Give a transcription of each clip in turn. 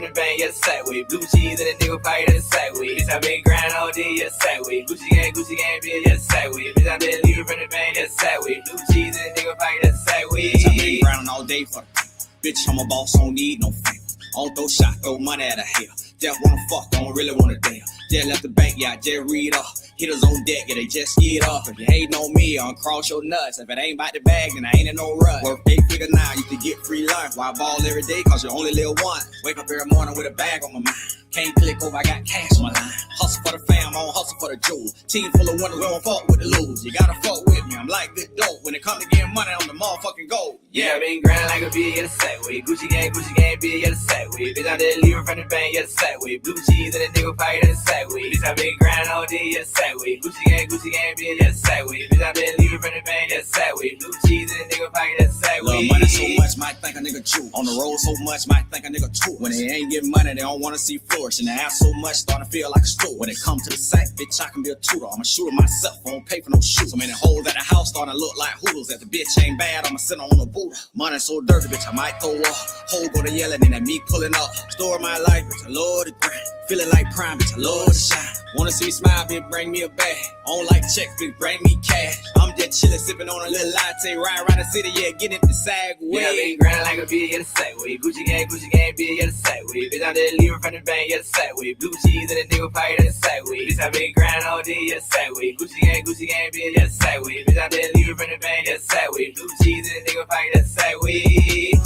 from the bank, yes, sack with. Blue cheese and a nigga fight in the sack with. Bitch, I been grinding all day, yes, sack with. Gucci gang, bitch, yes, sack with. Bitch, I been leaving from the bank, yes, sack with. Blue cheese and a nigga fight, yes, sack with. Bitch, I been grinding all day for the bitch, I'm a boss, don't need no favor. I don't throw shot, throw money at a hater. Just wanna fuck, I don't really wanna dare. Just left the bank, yeah, I just read up. Hitters on deck, yeah, they just get up. If you hating on me, I'll cross your nuts. If it ain't about the bag, then I ain't in no rush. Work 8 figure now, you can get free lunch. Why ball every day, cause you only live once. Wake up every morning with a bag on my mind. Can't click over, I got cash on my line. Hustle for the fam, I don't hustle for the jewels. Team full of winners, we don't fuck with the lose. You gotta fuck with me, I'm like good dope. When it come to getting money, I'm the motherfucking gold. Yeah, I been grinding like a bitch, yeah, the sack with. Gucci gang, bitch, yeah, the sack with. Bitch, I been leaving from the bank, yeah, the sack with. Blue cheese and a nigga fight in the sack with. Bitch, I been grinding all day, yeah, the sack with. Gucci gang, bitch, yeah, the sack with. Bitch, I been leaving from the bank, yeah, the sack with. Blue cheese and a nigga fight in the sack with. Love money so much, might think a nigga true. On the road so much, might think a nigga true. When they ain't getting money, they don't wanna see flourish. And they ask so much, starting to feel like a stool. When it come to the sack, bitch, I can be a tutor. I'm a shooter myself, I don't pay for no shoes. I'm in the holes at the house, starting to look like hoodles. If the bitch ain't bad, I'ma sit on the boot. Money so dirty, bitch, I might throw up. Hole go to yelling, and that me pulling up. Story my life, bitch, I love the grind. Feeling like prime, bitch, I love the shine. Wanna see me smile, bitch, bring me a bag. I don't like checks, bitch, bring me cash. I'm just chillin', sippin' on a little latte. Ride around the city, yeah, get it the sag way. Yeah, I been grinding like a bitch, yeah, the sack with. Gucci gang, bitch, yeah, the sack with. Bitch, I been leaving from the bank, yeah, the sack with. Blue cheese and a nigga fight in the sack with. Bitch, I been grinding all day, yeah, the sack with. Gucci gang, bitch, yeah, the sack with. Bitch, I been leaving from the bank, yeah, the sack with. Blue cheese and a nigga fight in the sack with.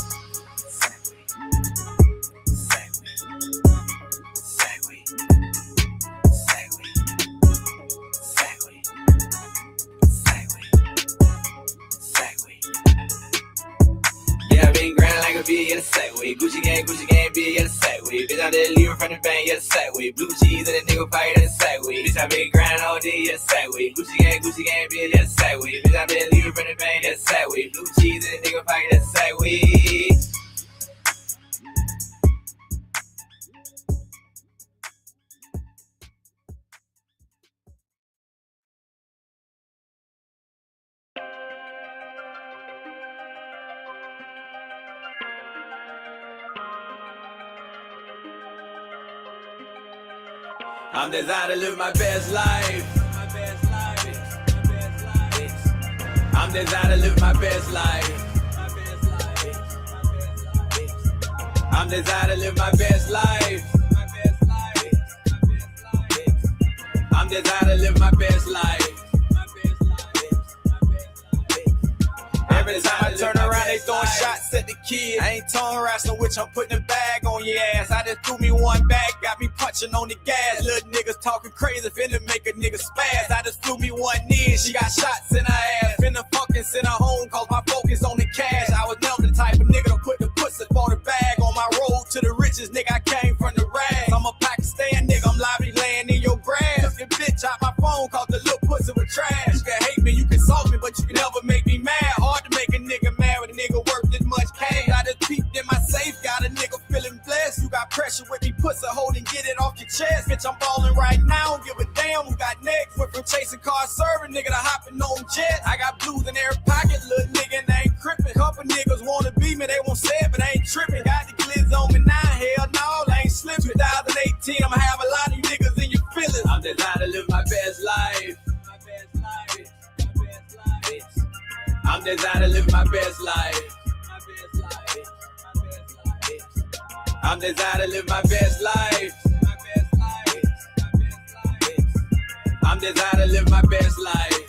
Yeah, the sack with. Gucci gang, yeah, the sack with. Bitch, I been leaving from the bank, yeah, the sack with. Blue cheese and a nigga fight in the sack with. Bitch, I been grinding all day, yeah, the sack with. Gucci gang, yeah, the sack with. Bitch, I been leaving from the bank, yeah, the sack with. Blue cheese and a nigga fight in the sack with. I'm designed to live my best life. I'm designed to live my best life. I'm designed to live my best life. I'm designed to live my best life. Every time I turn around, they throwing shots at the kid. I ain't tongue wrestling, which I'm putting a bag on your ass. I just threw me one bag, got me punching on the gas. Little niggas talking crazy, finna make a nigga spaz. I just flew me one in, she got shots in her ass. Finna fucking send her home, cause my focus on the cash. I was never the type of nigga to put the pussy for the bag. On my road to the richest nigga, I came from the rags. I'm a Pakistan nigga, I'm live laying in your grass. Took your bitch out my phone, cause the little pussy was trash. You can hate me, you can salt me, but you can never make me mad. Hard to make a nigga mad with a nigga worth this much cash. I just peeped in my safe, got a nigga feeling blessed. You got pressure with me, pussy holding, get it off your chest. Bitch, I'm ballin' right now, don't give a damn who got next. Went from chasing cars serving, nigga, to hopping on jets. I got blues in every pocket, little nigga, and they ain't crippin'. Couple niggas wanna be me, they won't say it, but they ain't trippin'. Got the glizz on me now, hell no, I ain't slippin'. 2018, I'ma have a lot of you niggas in your feelings. I'm designed to live my best life. I'm designed to live my best life. I'm designed to live my best life. I'm designed to live my best life.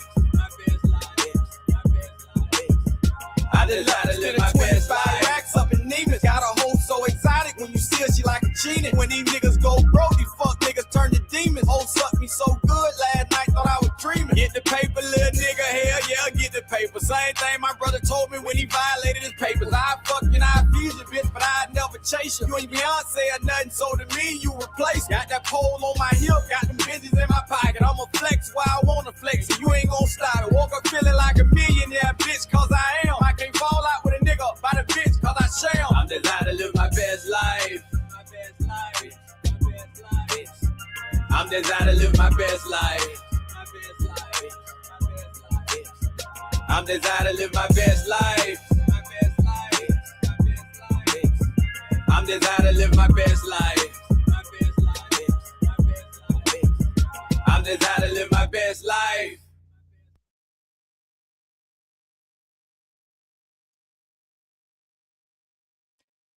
I designed to live my best life. Racks up in Neiman's, got a hoe so exotic. When you see her, she like a genie. When these niggas go broke, these fuck niggas turn to demons. Hoe sucked me so good last night, thought I was dreaming. Get the paper, little nigga, hell yeah, get the paper. Same thing my brother told me when he violated his papers. I fucking I feed you, bitch, but I'd never chase you. You ain't Beyonce or nothing, so to me, you replace. Got that pole on my hip, got them bitches in my pocket. I'ma flex while I wanna flex, and you ain't gon' stop it. Woke up feeling like a millionaire, bitch, cause I am. I can't fall out with a nigga by the bitch, cause I shall. I'm designed to live my best life. I'm designed to live my best life. I'm designed to live my best life. I'm I'm just out to live my best life. I'm just out to live my best life.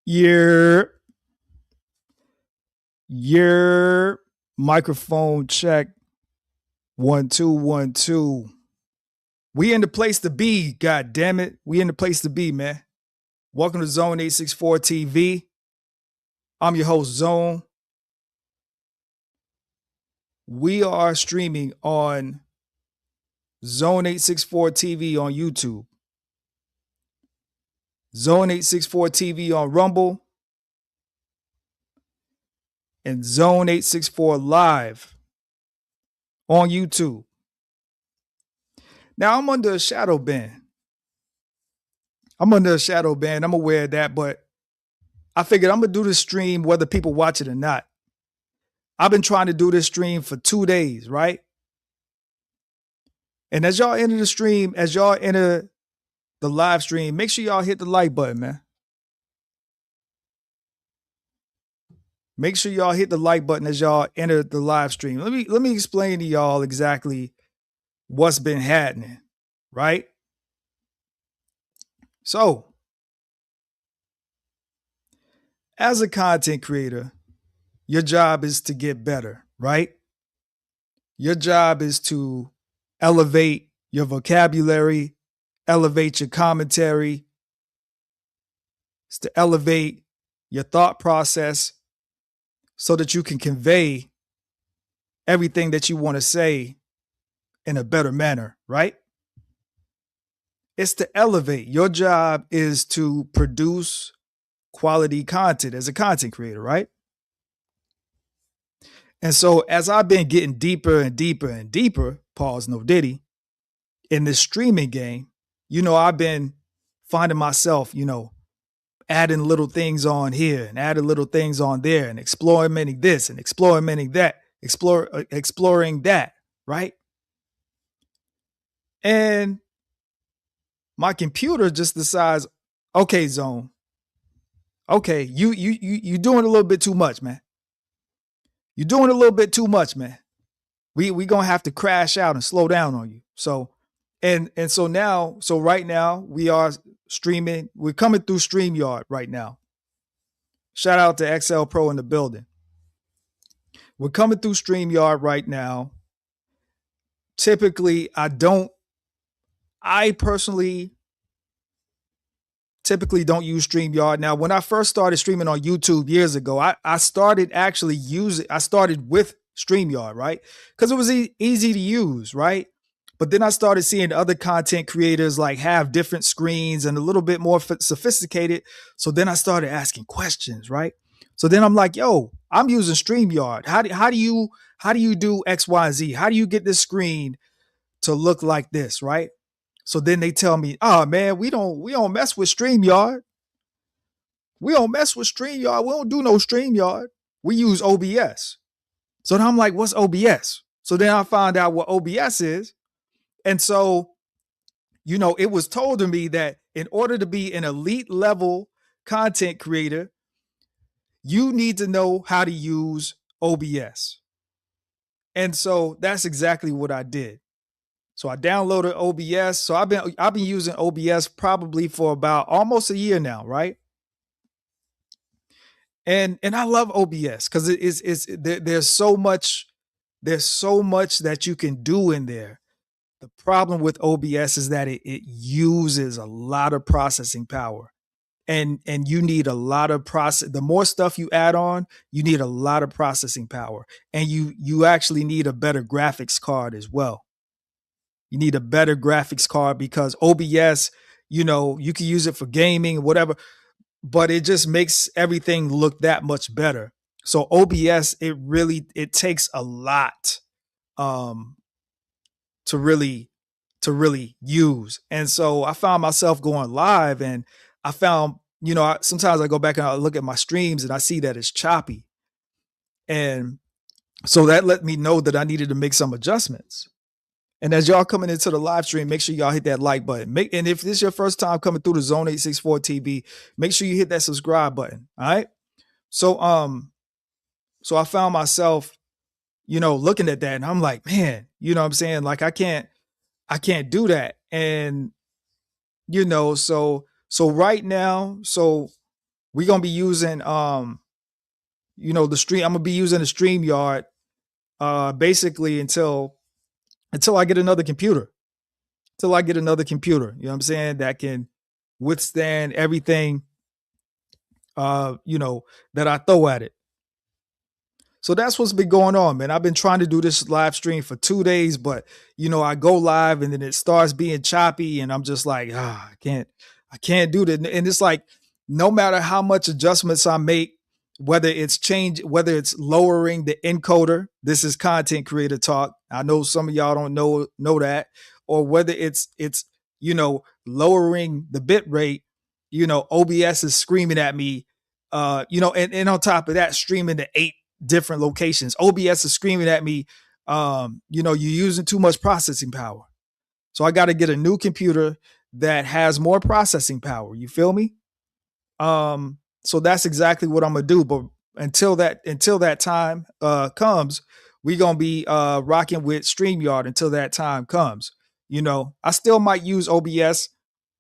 Your microphone check. 1 2 1 2. We in the place to be, god damn it. We in the place to be, man. Welcome to Zone 864 TV. I'm your host, Zone. We are streaming on Zone 864 TV on YouTube, Zone 864 TV on Rumble, and Zone 864 Live on YouTube. Now, I'm under a shadow ban. I'm aware of that, but I figured I'm going to do this stream whether people watch it or not. I've been trying to do this stream for 2 days, right? And as y'all enter the stream, as y'all enter the live stream, make sure y'all hit the like button, man. Make sure y'all hit the like button as y'all enter the live stream. Let me explain to y'all exactly what's been happening, right? So, as a content creator, your job is to get better, right? Your job is to elevate your vocabulary, elevate your commentary. It's to elevate your thought process so that you can convey everything that you want to say in a better manner, right? It's to elevate. Your job is to produce quality content as a content creator, right? And so as I've been getting deeper and deeper and deeper, pause no diddy, in this streaming game, I've been finding myself, adding little things on here and adding little things on there and exploring this and exploring that, exploring that, right? And my computer just decides, okay, Zone, okay, you doing a little bit too much, man. You're doing a little bit too much, man. We gonna have to crash out and slow down on you. So right now we are streaming. We're coming through StreamYard right now. Shout out to XL Pro in the building. We're coming through StreamYard right now. Typically, I personally typically don't use StreamYard. Now, when I first started streaming on YouTube years ago, I started with StreamYard, right? Because it was easy to use, right? But then I started seeing other content creators like have different screens and a little bit more sophisticated. So then I started asking questions, right? So then I'm like, yo, I'm using StreamYard. How do you do X, Y, and Z? How do you get this screen to look like this, right? So then they tell me, oh man, we don't mess with StreamYard. We don't mess with StreamYard. We don't do no StreamYard. We use OBS. So then I'm like, what's OBS? So then I found out what OBS is. And so, it was told to me that in order to be an elite level content creator, you need to know how to use OBS. And so that's exactly what I did. So I downloaded OBS. So I've been using OBS probably for about almost a year now, right? And I love OBS because there's so much that you can do in there. The problem with OBS is that it uses a lot of processing power. And you need a lot of the more stuff you add on, you need a lot of processing power. And you actually need a better graphics card as well. You need a better graphics card because OBS, you can use it for gaming, whatever, but it just makes everything look that much better. So OBS, it takes a lot to really use. And so I found myself going live and I found, sometimes I go back and I look at my streams and I see that it's choppy. And so that let me know that I needed to make some adjustments. And as y'all coming into the live stream, make sure y'all hit that like button. And if this is your first time coming through the Zone 864 TV, make sure you hit that subscribe button. All right. So so I found myself, looking at that and I'm like, man, you know what I'm saying? Like I can't do that. And so right now, so we're gonna be using the stream. I'm gonna be using the StreamYard basically until I get another computer. Until I get another computer. You know what I'm saying? That can withstand everything that I throw at it. So that's what's been going on, man. I've been trying to do this live stream for 2 days, but I go live and then it starts being choppy, and I'm just like, I can't do that. And it's like, no matter how much adjustments I make, whether it's lowering the encoder, this is content creator talk. I know some of y'all don't know that, or whether it's lowering the bit rate, OBS is screaming at me, and on top of that, streaming to 8 different locations. OBS is screaming at me, you're using too much processing power. So I got to get a new computer that has more processing power. You feel me? So that's exactly what I'm gonna do. But until that time comes, we're gonna be rocking with StreamYard until that time comes. I still might use OBS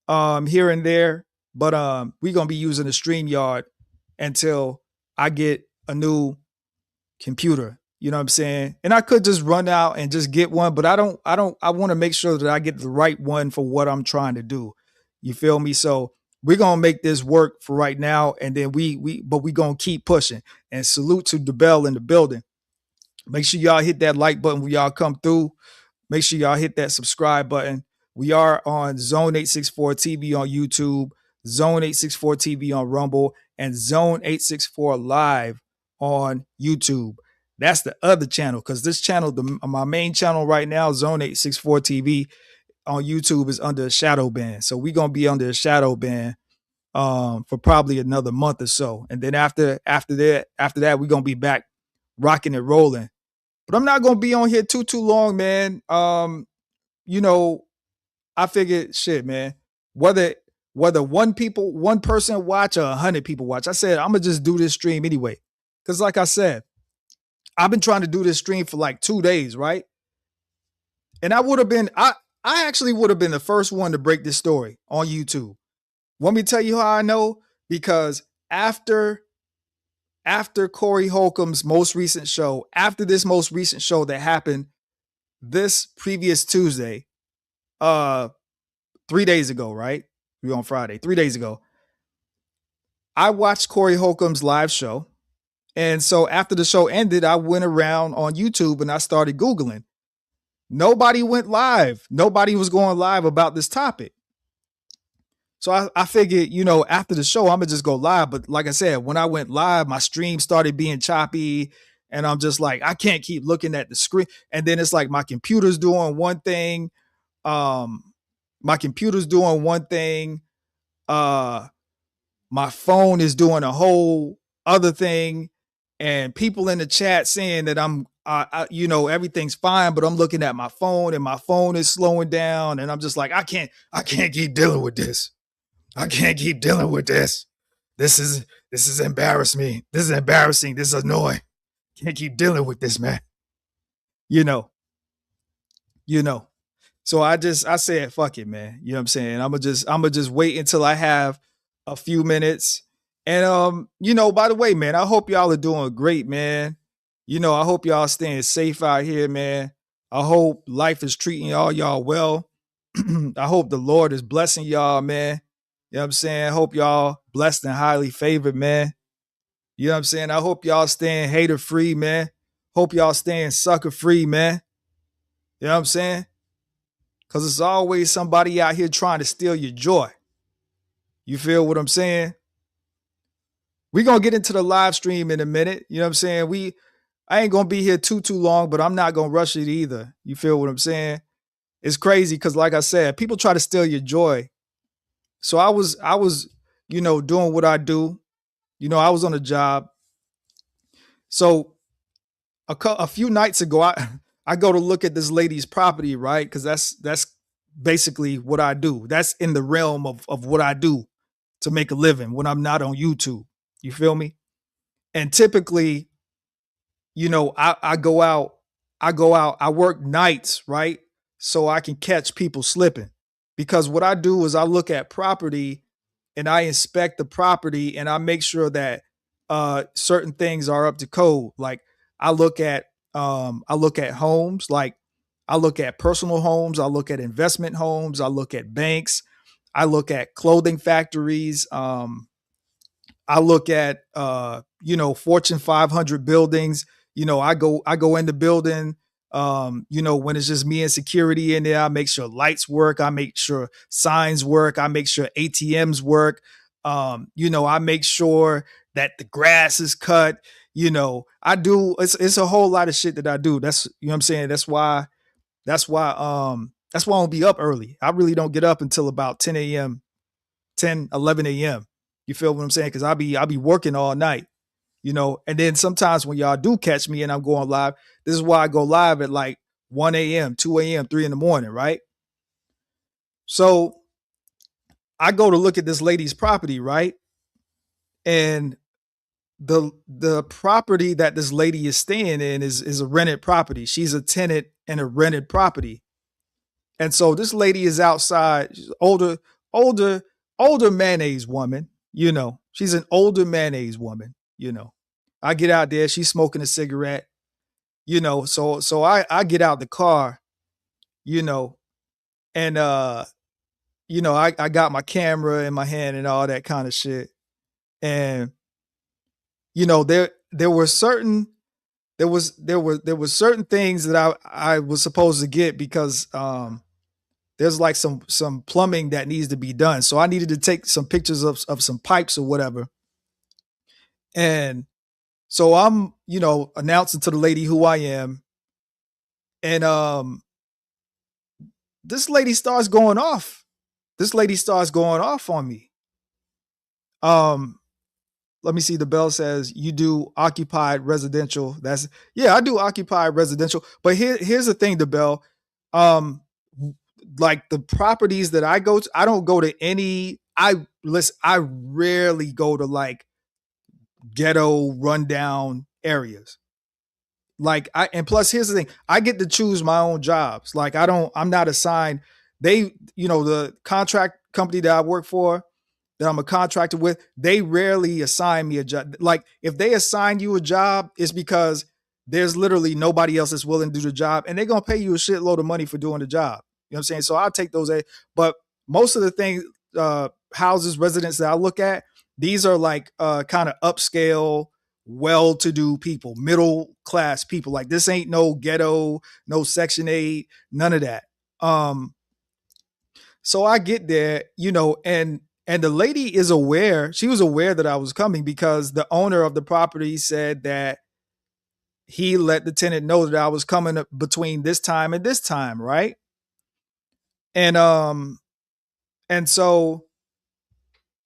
here and there, but we're gonna be using the StreamYard until I get a new computer. You know what I'm saying? And I could just run out and just get one, but I want to make sure that I get the right one for what I'm trying to do. You feel me? So we're gonna make this work for right now, and then we gonna keep pushing. And salute to DeBell in the building. Make sure y'all hit that like button when y'all come through. Make sure y'all hit that subscribe button. We are on Zone 864 TV on YouTube, Zone 864 TV on Rumble, and Zone 864 Live on YouTube. That's the other channel, because this channel, my main channel right now, Zone 864 TV on YouTube, is under a shadow ban. So we're gonna be under a shadow ban for probably another month or so. And then after that, we're gonna be back rocking and rolling. But I'm not gonna be on here too long, man. I figured, shit, man, whether one person watch or 100 people watch, I said I'm gonna just do this stream anyway. Because like I said, I've been trying to do this stream for like 2 days, right? And I actually would have been the first one to break this story on YouTube. Want me to tell you how I know? Because after Corey Holcomb's most recent show, after this most recent show that happened this previous Tuesday, 3 days ago, right? We on Friday, 3 days ago. I watched Corey Holcomb's live show. And so after the show ended, I went around on YouTube and I started Googling. Nobody went live. Nobody was going live about this topic. So I figured, after the show, I'm going to just go live. But like I said, when I went live, my stream started being choppy. And I'm just like, I can't keep looking at the screen. And then it's like my computer's doing one thing. My phone is doing a whole other thing. And people in the chat saying that everything's fine, but I'm looking at my phone and my phone is slowing down. And I'm just like, I can't keep dealing with this. I can't keep dealing with this. This is embarrassing me. This is embarrassing. This is annoying. Can't keep dealing with this, man. So I said, fuck it, man. You know what I'm saying? I'm gonna just wait until I have a few minutes. And by the way, man, I hope y'all are doing great, man. I hope y'all staying safe out here, man. I hope life is treating y'all well. I hope the Lord is blessing y'all, man. You know what I'm saying? I hope y'all blessed and highly favored, man. You know what I'm saying? I hope y'all staying hater free, man. Hope y'all staying sucker free, man. You know what I'm saying? Because there's always somebody out here trying to steal your joy. You feel what I'm saying? We're going to get into the live stream in a minute. You know what I'm saying? I ain't going to be here too long, but I'm not going to rush it either. You feel what I'm saying? It's crazy because, like I said, people try to steal your joy. So I was, doing what I do. I was on a job. So a few nights ago, I go to look at this lady's property, right? Because that's basically what I do. That's in the realm of what I do to make a living when I'm not on YouTube. You feel me? And typically, I go out, I work nights, right? So I can catch people slipping. Because what I do is I look at property and I inspect the property and I make sure that certain things are up to code. Like I look at homes, like I look at personal homes, I look at investment homes, I look at banks, I look at clothing factories, I look at Fortune 500 buildings. I go in the building. When it's just me and security in there, I make sure lights work. I make sure signs work. I make sure ATMs work. I make sure that the grass is cut. I do. It's a whole lot of shit that I do. That's what I'm saying. That's why I don't be up early. I really don't get up until about 10 a.m. 10, 11 a.m. You feel what I'm saying? Because I'll be working all night, and then sometimes when y'all do catch me and I'm going live, this is why I go live at like 1 a.m., 2 a.m., 3 in the morning, right? So I go to look at this lady's property, right? And the property that this lady is staying in is a rented property. She's a tenant in a rented property. And so this lady is outside. She's older, older mayonnaise woman. She's an older mayonnaise woman. I get out there. She's smoking a cigarette. So I get out the car. And I got my camera in my hand and all that kind of shit. And there were certain certain things that I was supposed to get because there's like some plumbing that needs to be done. So I needed to take some pictures of some pipes or whatever. And so I'm, announcing to the lady who I am. And this lady starts going off. This lady starts going off on me. Let me see. The bell says you do occupied residential. Yeah, I do occupied residential. But here's the thing, the bell. Like the properties that I go to, I don't go to any. I rarely go to like ghetto rundown areas. And plus here's the thing, I get to choose my own jobs. Like I'm not assigned. The contract company that I work for, that I'm a contractor with, they rarely assign me a job. Like if they assign you a job, it's because there's literally nobody else that's willing to do the job, and they're gonna pay you a shitload of money for doing the job. You know what I'm saying? So I'll take those. But most of the things, houses, residents that I look at, these are like kind of upscale, well-to-do people, middle class people. Like this ain't no ghetto, no Section 8, none of that. So I get there, and the lady is aware. She was aware that I was coming because the owner of the property said that he let the tenant know that I was coming between this time and this time, right? And so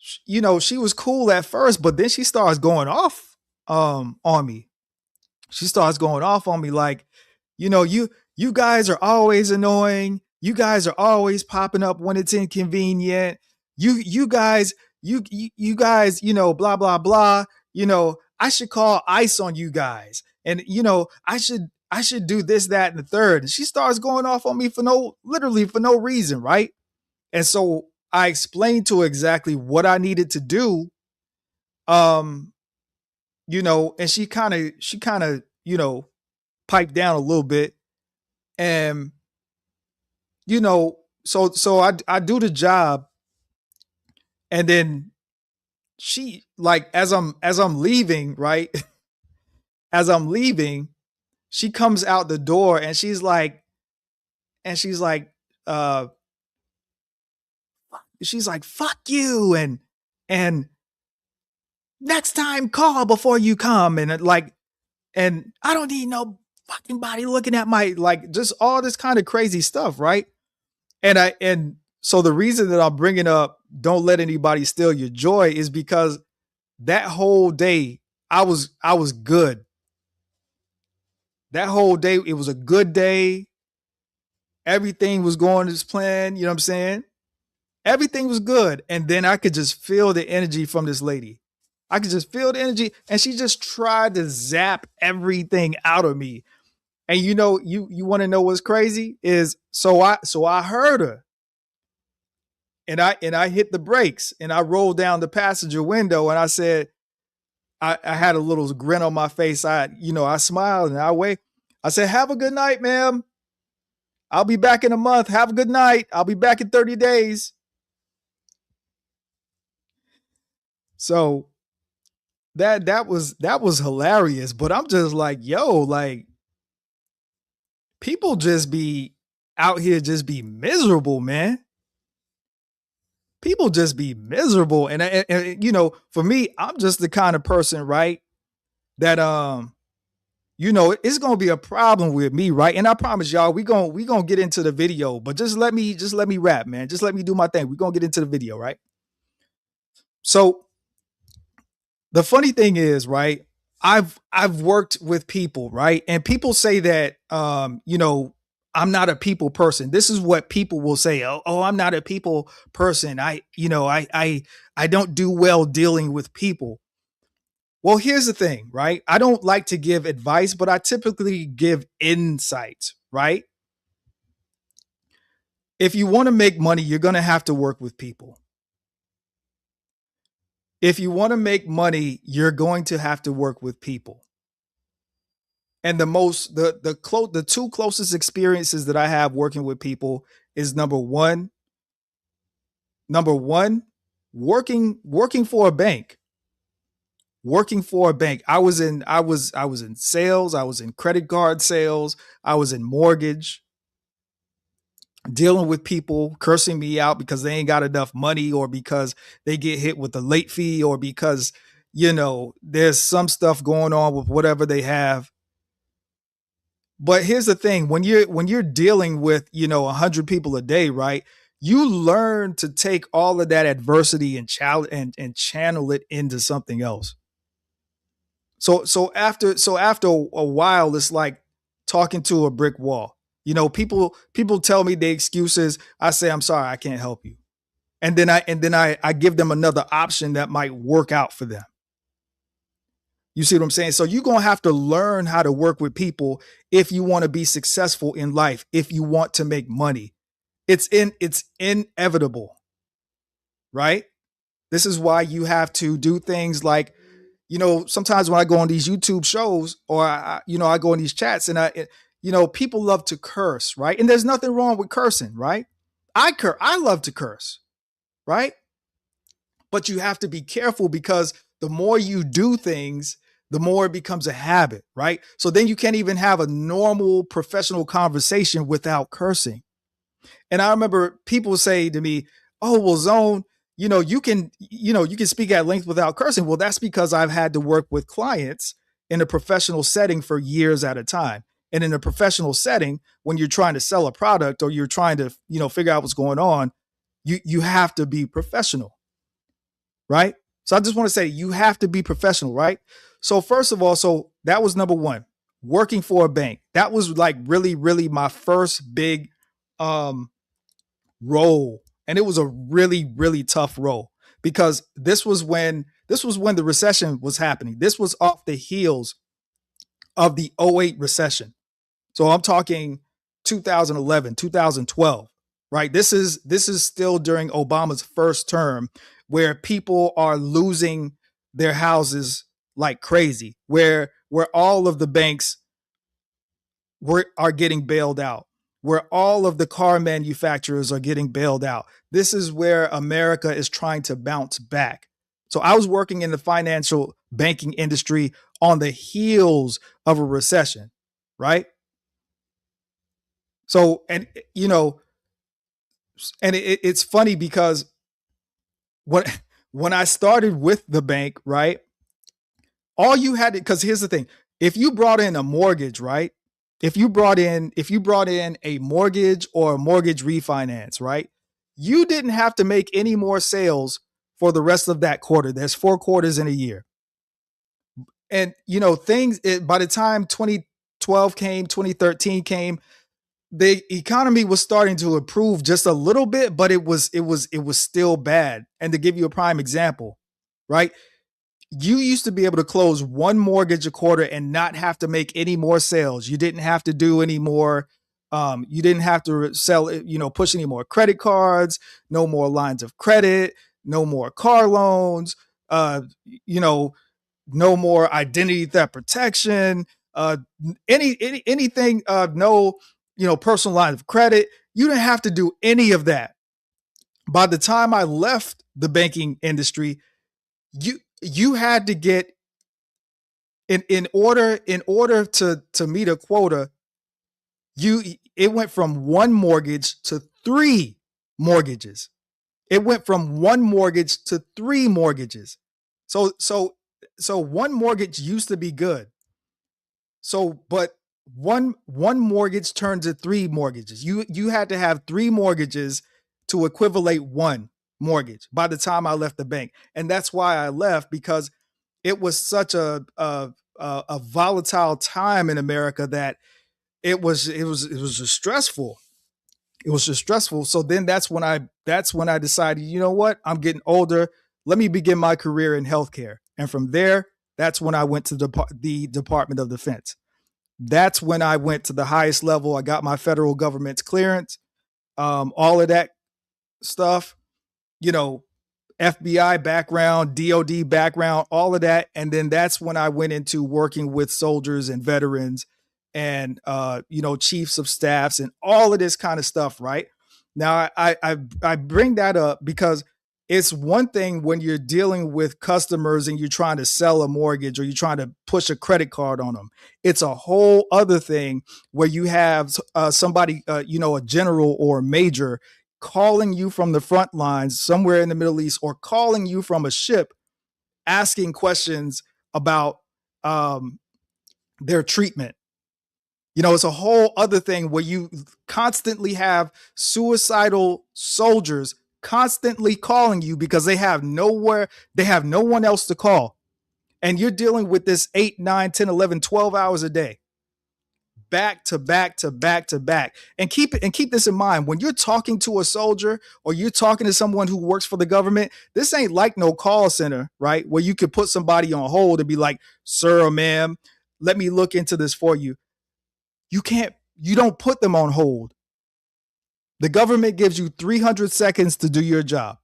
she was cool at first, but then she starts going off on me. She starts going off on me like, you guys are always annoying. You guys are always popping up when it's inconvenient. You guys, blah blah blah. I should call ICE on you guys, and I should do this, that, and the third. And she starts going off on me literally for no reason, right? And so I explained to her exactly what I needed to do. And she kind of, piped down a little bit. And, so I do the job. And then she, like, as I'm leaving, right? As I'm leaving, she comes out the door and she's like, uh, fuck you. And next time call before you come. And and I don't need no fucking body looking at my, like, just all this kind of crazy stuff. Right. And so the reason that I'm bringing up, don't let anybody steal your joy, is because that whole day I was good. That whole day, it was a good day. Everything was going as planned. You know what I'm saying? Everything was good. And then I could just feel the energy from this lady. I could just feel the energy. And she just tried to zap everything out of me. And you want to know what's crazy is I heard her and I hit the brakes and I rolled down the passenger window and I said, I had a little grin on my face. I smiled and I wait. I said, have a good night, ma'am. I'll be back in a month. Have a good night. I'll be back in 30 days. So that was hilarious. But I'm just like, yo, like people just be out here just be miserable, man. People just be miserable. And for me, I'm just the kind of person, right? That it's gonna be a problem with me, right? And I promise y'all, we gonna get into the video, but just let me rap, man. Just let me do my thing. We're gonna get into the video, right? So the funny thing is, right? I've worked with people, right? And people say that I'm not a people person. This is what people will say. Oh, I'm not a people person. I don't do well dealing with people. Well, here's the thing, right? I don't like to give advice, but I typically give insight, right? If you want to make money, you're going to have to work with people. If you want to make money, you're going to have to work with people. And the two closest experiences that I have working with people is number one, working for a bank. Working for a bank. I was in sales, I was in credit card sales, I was in mortgage, dealing with people cursing me out because they ain't got enough money or because they get hit with a late fee or because there's some stuff going on with whatever they have. But here's the thing, when you're dealing with 100 people a day, right? You learn to take all of that adversity and channel it into something else. So after a while, it's like talking to a brick wall. People tell me the excuses. I say, I'm sorry, I can't help you. And then I give them another option that might work out for them. You see what I'm saying? So you're going to have to learn how to work with people if you want to be successful in life, if you want to make money. It's inevitable, right? This is why you have to do things like, sometimes when I go on these YouTube shows or I go in these chats and people love to curse, right? And there's nothing wrong with cursing, right? I love to curse, right? But you have to be careful because the more you do things, the more it becomes a habit, right? So then you can't even have a normal professional conversation without cursing. And I remember people say to me, "Oh, well, Zone, you can speak at length without cursing." Well, that's because I've had to work with clients in a professional setting for years at a time. And in a professional setting, when you're trying to sell a product or you're trying to, figure out what's going on, you have to be professional, right? So I just want to say you have to be professional, right? So first of all, so that was number one, working for a bank. That was like really, really my first big role. And it was a really, really tough role because this was when the recession was happening. This was off the heels of the '08 recession. So I'm talking 2011, 2012, right? This is still during Obama's first term where people are losing their houses like crazy, where all of the banks are getting bailed out, where all of the car manufacturers are getting bailed out. This is where America is trying to bounce back. So I was working in the financial banking industry on the heels of a recession, right? So, and it's funny because when I started with the bank, right? All you had to, because here's the thing, if you brought in a mortgage, right? If you brought in a mortgage or a mortgage refinance, right? You didn't have to make any more sales for the rest of that quarter. There's 4 quarters in a year. And by the time 2012 came, 2013 came, the economy was starting to improve just a little bit, but it was still bad. And to give you a prime example, right? you used to be able to close one mortgage a quarter and not have to make any more sales. You didn't have to do any more. You didn't have to sell, push any more credit cards, no more lines of credit, no more car loans, you know, no more identity theft protection, anything, no, personal line of credit. You didn't have to do any of that. By the time I left the banking industry, you had to get in order to meet a quota, it went from one mortgage to three mortgages. It went from one mortgage to three mortgages. So one mortgage used to be good. But one mortgage turned to three mortgages. You had to have three mortgages to equivalent one mortgage by the time I left the bank. And that's why I left, because it was such a volatile time in America that it was just stressful. It was just stressful. So then that's when I decided, you know what? I'm getting older. Let me begin my career in healthcare. And from there, that's when I went to the Department of Defense. That's when I went to the highest level. I got my federal government's clearance, all of that stuff, FBI background, DOD background, all of that. And then that's when I went into working with soldiers and veterans and, chiefs of staffs and all of this kind of stuff. Right now, I bring that up because it's one thing when you're dealing with customers and you're trying to sell a mortgage or you're trying to push a credit card on them. It's a whole other thing where you have somebody, a general or a major calling you from the front lines somewhere in the Middle East, or calling you from a ship, asking questions about their treatment. It's a whole other thing where you constantly have suicidal soldiers constantly calling you because they have no one else to call. And you're dealing with this 8, 9, 10, 11, 12 hours a day, back to back to back to back. And keep this in mind. When you're talking to a soldier or you're talking to someone who works for the government, this ain't like no call center, right? Where you could put somebody on hold and be like, sir or ma'am, let me look into this for you. You don't put them on hold. The government gives you 300 seconds to do your job,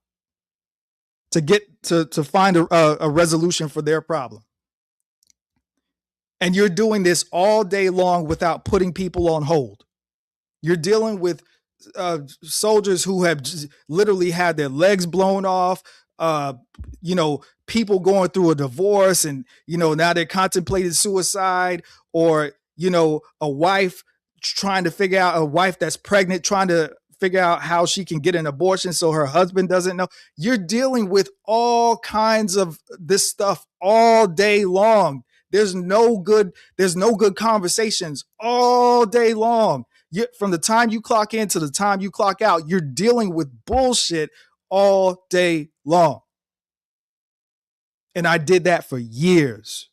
to get to find a resolution for their problem. And you're doing this all day long without putting people on hold. You're dealing with soldiers who have literally had their legs blown off, people going through a divorce and, now they're contemplating suicide, or, a wife that's pregnant, trying to figure out how she can get an abortion so her husband doesn't know. You're dealing with all kinds of this stuff all day long. There's no good conversations all day long. From the time you clock in to the time you clock out, you're dealing with bullshit all day long. And I did that for years.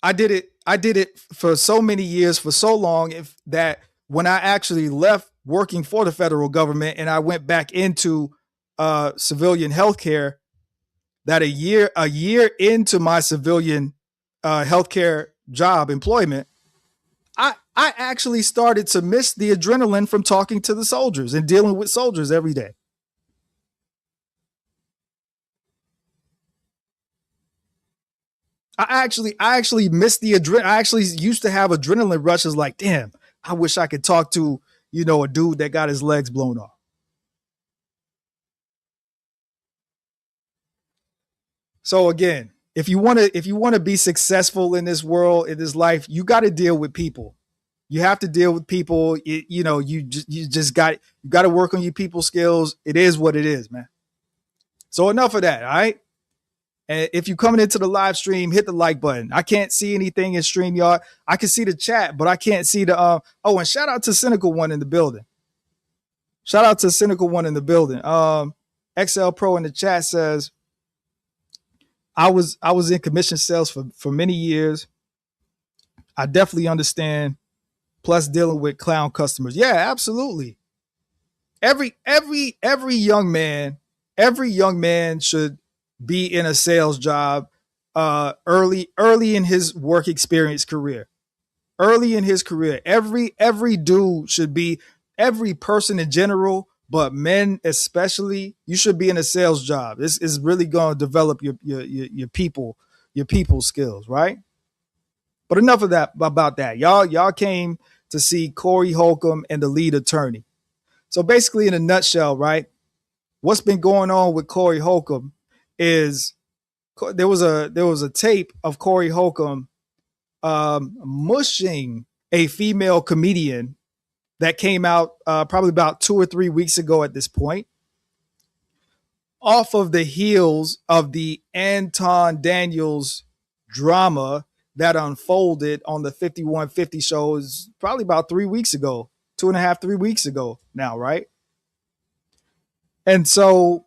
I did it for so many years, for so long, that when I actually left working for the federal government and I went back into civilian healthcare, that a year into my civilian healthcare job employment, I actually started to miss the adrenaline from talking to the soldiers and dealing with soldiers every day. I actually missed the adrenaline. I actually used to have adrenaline rushes like, damn, I wish I could talk to, a dude that got his legs blown off. So again, if you want to be successful in this world, in this life, you got to deal with people. You have to deal with people. You got to work on your people skills. It is what it is, man. So enough of that. All right. And if you're coming into the live stream, hit the like button. I can't see anything in StreamYard. I can see the chat, but I can't see the and shout out to Cynical One in the building. Shout out to Cynical One in the building. XL Pro in the chat says, I was in commission sales for many years. I definitely understand. Plus dealing with clown customers. Yeah, absolutely. Every young man should be in a sales job early in his work experience career. Early in his career, every dude should be, every person in general, but men especially, you should be in a sales job. This is really going to develop your people skills, right? But enough of that about that. Y'all came to see Corey Holcomb and the lead attorney. So basically, in a nutshell, right, what's been going on with Corey Holcomb is there was a tape of Corey Holcomb mushing a female comedian that came out probably about 2 or 3 weeks ago at this point, off of the heels of the Anton Daniels drama that unfolded on the 5150 show is probably about 3 weeks ago, 2.5, 3 weeks ago now, right? And so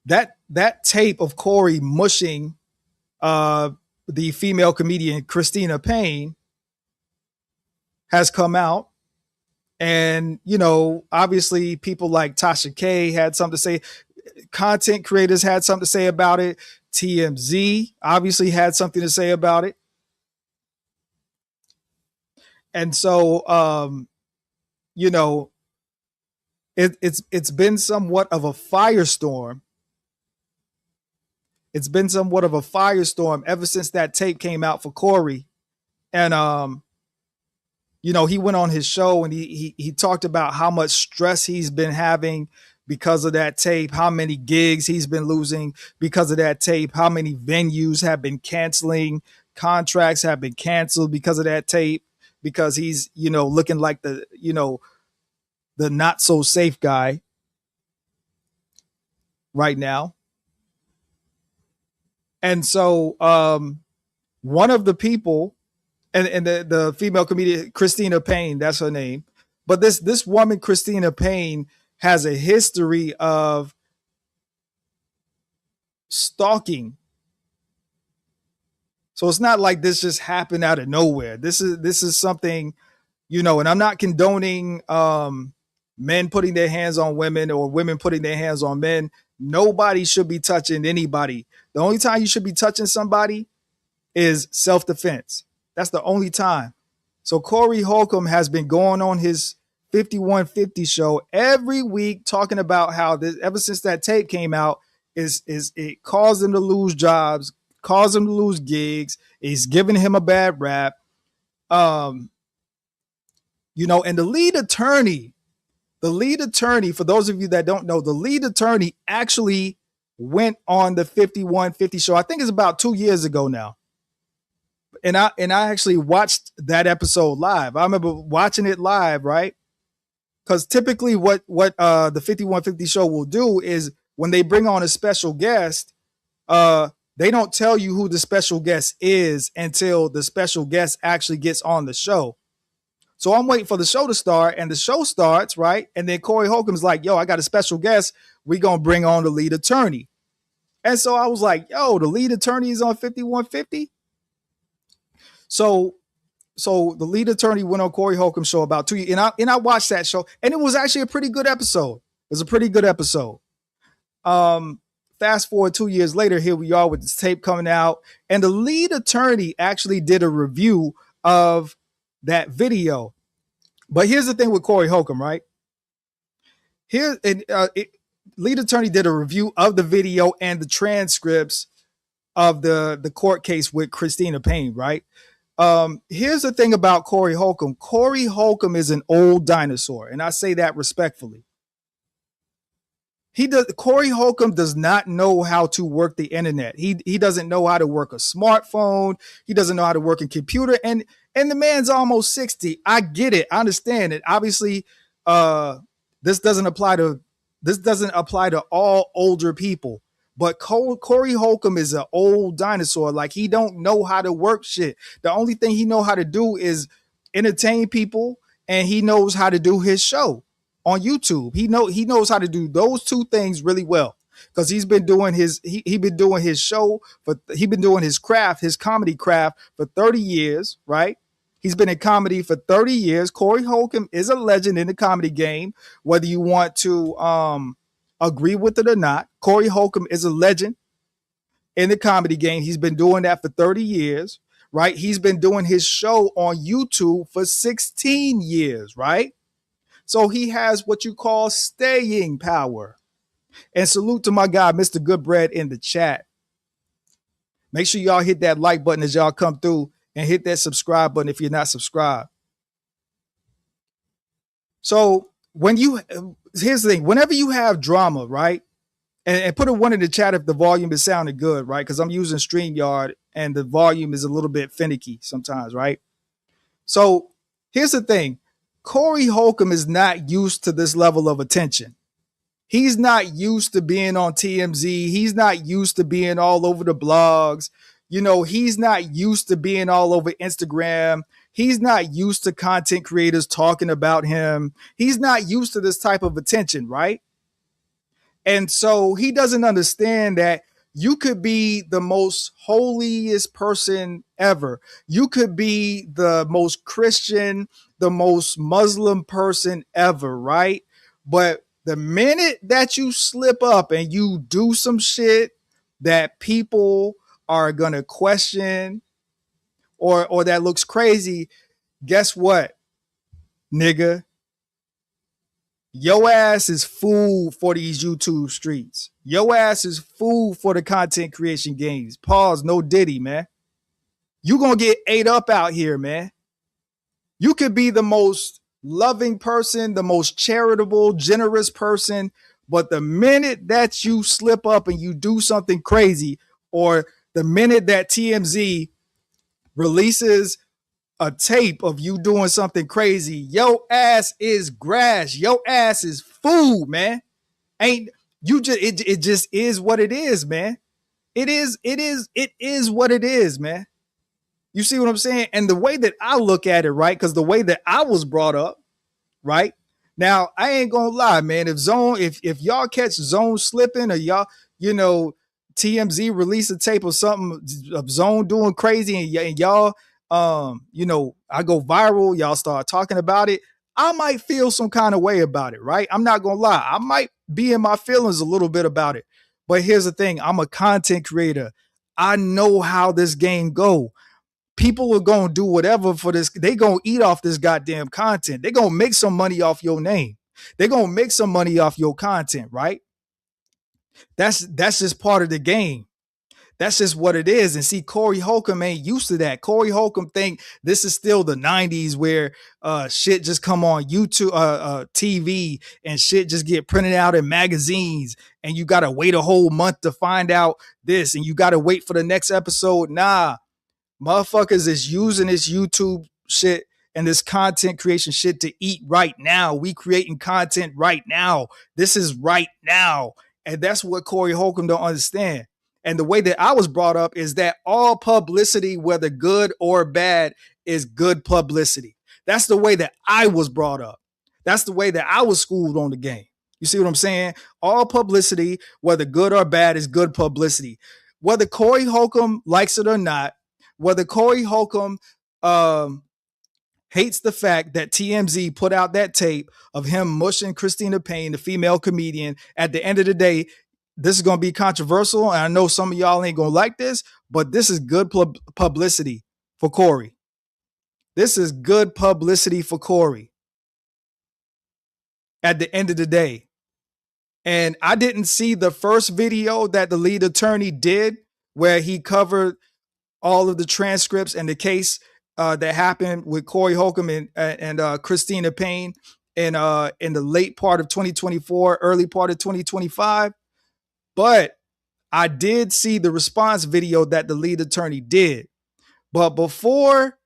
that tape of Corey mushing the female comedian Christina Payne has come out. And, you know, obviously people like Tasha K had something to say. Content creators had something to say about it. TMZ obviously had something to say about it. And so, you know, it's been somewhat of a firestorm. It's been somewhat of a firestorm ever since that tape came out for Corey. And, you know, he went on his show and he talked about how much stress he's been having because of that tape, how many gigs he's been losing because of that tape, how many venues have been canceling, contracts have been canceled because of that tape, because he's, you know, looking like the, you know, the not so safe guy right now. And so one of the people, and the female comedian, Christina Payne, that's her name. But this woman, Christina Payne, has a history of stalking. So it's not like this just happened out of nowhere. This is something, you know, and I'm not condoning men putting their hands on women or women putting their hands on men. Nobody should be touching anybody. The only time you should be touching somebody is self-defense. That's the only time. So Corey Holcomb has been going on his 5150 show every week talking about how this, ever since that tape came out, is it caused him to lose jobs, caused him to lose gigs. It's giving him a bad rap. You know, and the lead attorney, for those of you that don't know, the lead attorney actually went on the 5150 show. I think it's about 2 years ago now. And I actually watched that episode live. I remember watching it live, right? Because typically what the 5150 show will do is when they bring on a special guest, they don't tell you who the special guest is until the special guest actually gets on the show. So I'm waiting for the show to start, and the show starts, right? And then Corey Holcomb's like, yo, I got a special guest. We're going to bring on the lead attorney. And so I was like, yo, the lead attorney is on 5150? So the lead attorney went on Corey Holcomb's show about 2 years, and I watched that show, and it was actually a pretty good episode. It was a pretty good episode. Fast forward 2 years later, here we are with this tape coming out, and the lead attorney actually did a review of that video. But here's the thing with Corey Holcomb, right? Lead attorney did a review of the video and the transcripts of the court case with Christina Payne, right? Here's the thing about Corey Holcomb. Corey Holcomb is an old dinosaur, and I say that respectfully. Corey Holcomb does not know how to work the internet. He doesn't know how to work a smartphone. He doesn't know how to work a computer. And the man's almost 60. I get it. I understand it. Obviously, this doesn't apply to all older people. But Corey Holcomb is an old dinosaur. Like, he don't know how to work shit. The only thing he know how to do is entertain people, and he knows how to do his show on YouTube. He knows how to do those two things really well, because he's been doing his doing his show, but he's been doing his comedy craft for 30 years, right? He's been in comedy for 30 years. Corey Holcomb is a legend in the comedy game, whether you want to agree with it or not. Corey Holcomb is a legend in the comedy game. He's been doing that for 30 years, right? He's been doing his show on YouTube for 16 years, right? So he has what you call staying power. And salute to my guy, Mr. Goodbread, in the chat. Make sure y'all hit that like button as y'all come through and hit that subscribe button if you're not subscribed. So here's the thing, whenever you have drama, right? And put a 1 in the chat if the volume is sounding good, right? Because I'm using StreamYard and the volume is a little bit finicky sometimes, right? So here's the thing. Corey Holcomb is not used to this level of attention. He's not used to being on TMZ. He's not used to being all over the blogs. You know, he's not used to being all over Instagram. He's not used to content creators talking about him. He's not used to this type of attention, right? And so he doesn't understand that you could be the most holiest person ever. You could be the most Christian, the most Muslim person ever, right? But the minute that you slip up and you do some shit that people are going to question or that looks crazy, guess what, nigga? Your ass is food for these YouTube streets. Your ass is food for the content creation games. Pause, no Diddy, man. You gonna get ate up out here, man. You could be the most loving person, the most charitable, generous person, but the minute that you slip up and you do something crazy, or the minute that TMZ releases a tape of you doing something crazy, your ass is grass. Your ass is food, man. Ain't you just it just is what it is, man. It is what it is, man. You see what I'm saying? And the way that I look at it, right? Because the way that I was brought up, right? Now, I ain't gonna lie, man. If y'all catch Zone slipping, or y'all, you know, TMZ release a tape of something of Zone doing crazy, and y'all you know, I go viral, y'all start talking about it, I might feel some kind of way about it, right? I'm not gonna lie. I might be in my feelings a little bit about it. But here's the thing, I'm a content creator. I know how this game go. People are going to do whatever for this. They going to eat off this goddamn content. They're going to make some money off your name. They're going to make some money off your content, right? That's just part of the game. That's just what it is. And see, Corey Holcomb ain't used to that. Corey Holcomb think this is still the 90s where shit just come on YouTube, TV, and shit just get printed out in magazines, and you got to wait a whole month to find out this, and you got to wait for the next episode. Nah, motherfuckers is using this YouTube shit and this content creation shit to eat right now. We creating content right now. This is right now. And that's what Corey Holcomb don't understand. And the way that I was brought up is that all publicity, whether good or bad, is good publicity. That's the way that I was brought up. That's the way that I was schooled on the game. You see what I'm saying? All publicity, whether good or bad, is good publicity. Whether Corey Holcomb likes it or not, whether Corey Holcomb hates the fact that TMZ put out that tape of him mushing Christina Payne, the female comedian, at the end of the day, this is going to be controversial. And I know some of y'all ain't going to like this, but this is good publicity for Corey. This is good publicity for Corey at the end of the day. And I didn't see the first video that the lead attorney did where he covered all of the transcripts and the case that happened with Corey Holcomb and Christina Payne in the late part of 2024, early part of 2025. But I did see the response video that the lead attorney did. But before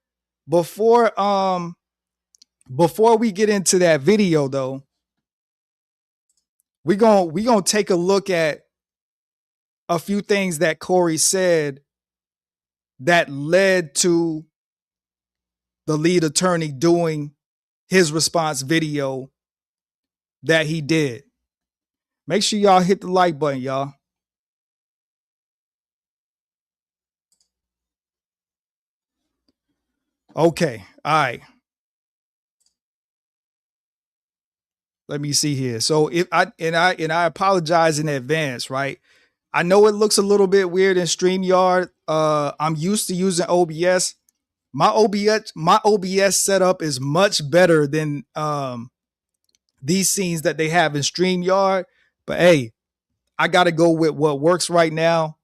we get into that video, though, we gonna take a look at a few things that Corey said that led to the lead attorney doing his response video that he did. Make sure y'all hit the like button, y'all. Okay. All right. Let me see here. So if I apologize in advance, right? I know it looks a little bit weird in StreamYard. I'm used to using OBS. My OBS setup is much better than these scenes that they have in StreamYard. But hey, I gotta go with what works right now,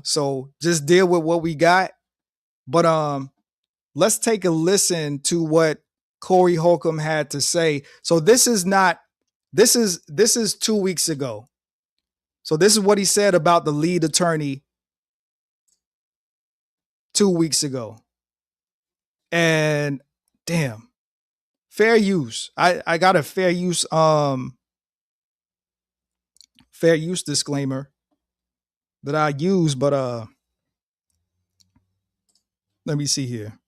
so just deal with what we got. But let's take a listen to what Corey Holcomb had to say. So this is 2 weeks ago. So this is what he said about the lead attorney 2 weeks ago. And damn, fair use. I got a fair use disclaimer that I use, but let me see here.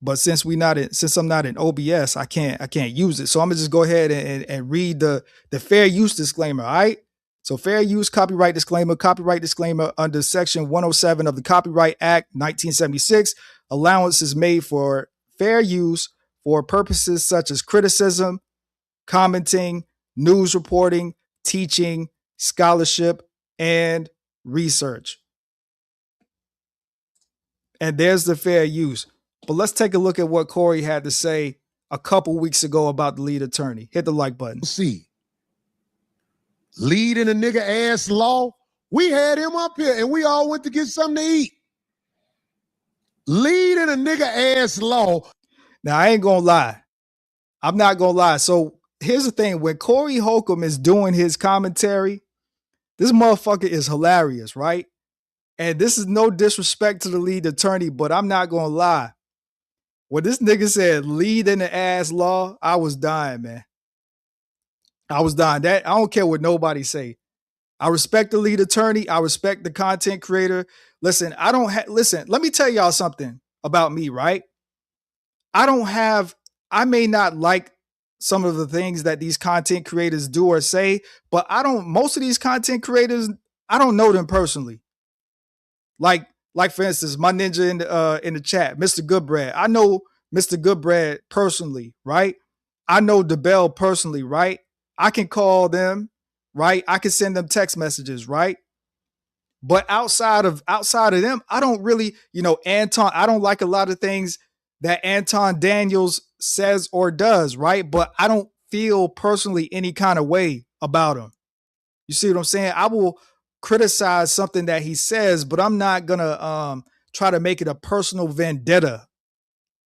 But since I'm not in OBS, I can't use it. So I'm gonna just go ahead and read the fair use disclaimer. All right. So fair use copyright disclaimer under section 107 of the Copyright Act 1976. Allowance is made for fair use for purposes such as criticism, commenting, news reporting, teaching, scholarship, and research. And there's the fair use. But let's take a look at what Corey had to say a couple weeks ago about the lead attorney. Hit the like button. See, lead in a nigga ass law. We had him up here and we all went to get something to eat. Lead in a nigga ass law. Now, I ain't gonna lie. I'm not gonna lie. So here's the thing. When Corey Holcomb is doing his commentary, this motherfucker is hilarious, right? And this is no disrespect to the lead attorney, but I'm not gonna lie. When this nigga said lead in the ass law, I was dying, man. I was dying. That I don't care what nobody say. I respect the lead attorney. I respect the content creator. Listen, listen, let me tell y'all something about me, right? I may not like some of the things that these content creators do or say, but most of these content creators, I don't know them personally. Like for instance, my ninja in the chat, Mr. Goodbread. I know Mr. Goodbread personally, right? I know DeBell personally, right? I can call them, right? I can send them text messages, right? But outside of them, I don't really, Anton, I don't like a lot of things that Anton Daniels says or does, right? But I don't feel personally any kind of way about him. You see what I'm saying? I will criticize something that he says, but I'm not gonna try to make it a personal vendetta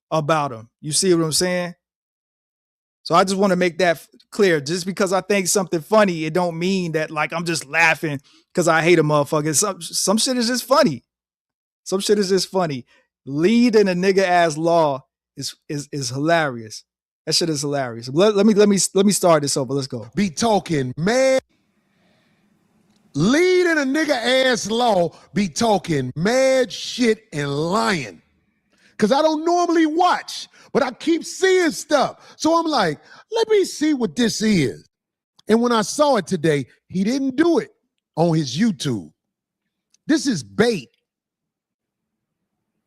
about him. You see what I'm saying? So I just want to make that clear. Just because I think something funny, it don't mean that like I'm just laughing because I hate a motherfucker. Some shit is just funny. Some shit is just funny. Lead in a nigga ass law is hilarious. That shit is hilarious. Let me start this over. Let's go. Be talking mad. Lead in a nigga ass law be talking mad shit and lying. Cause I don't normally watch, but I keep seeing stuff. So I'm like, let me see what this is. And when I saw it today, he didn't do it on his YouTube. This is bait.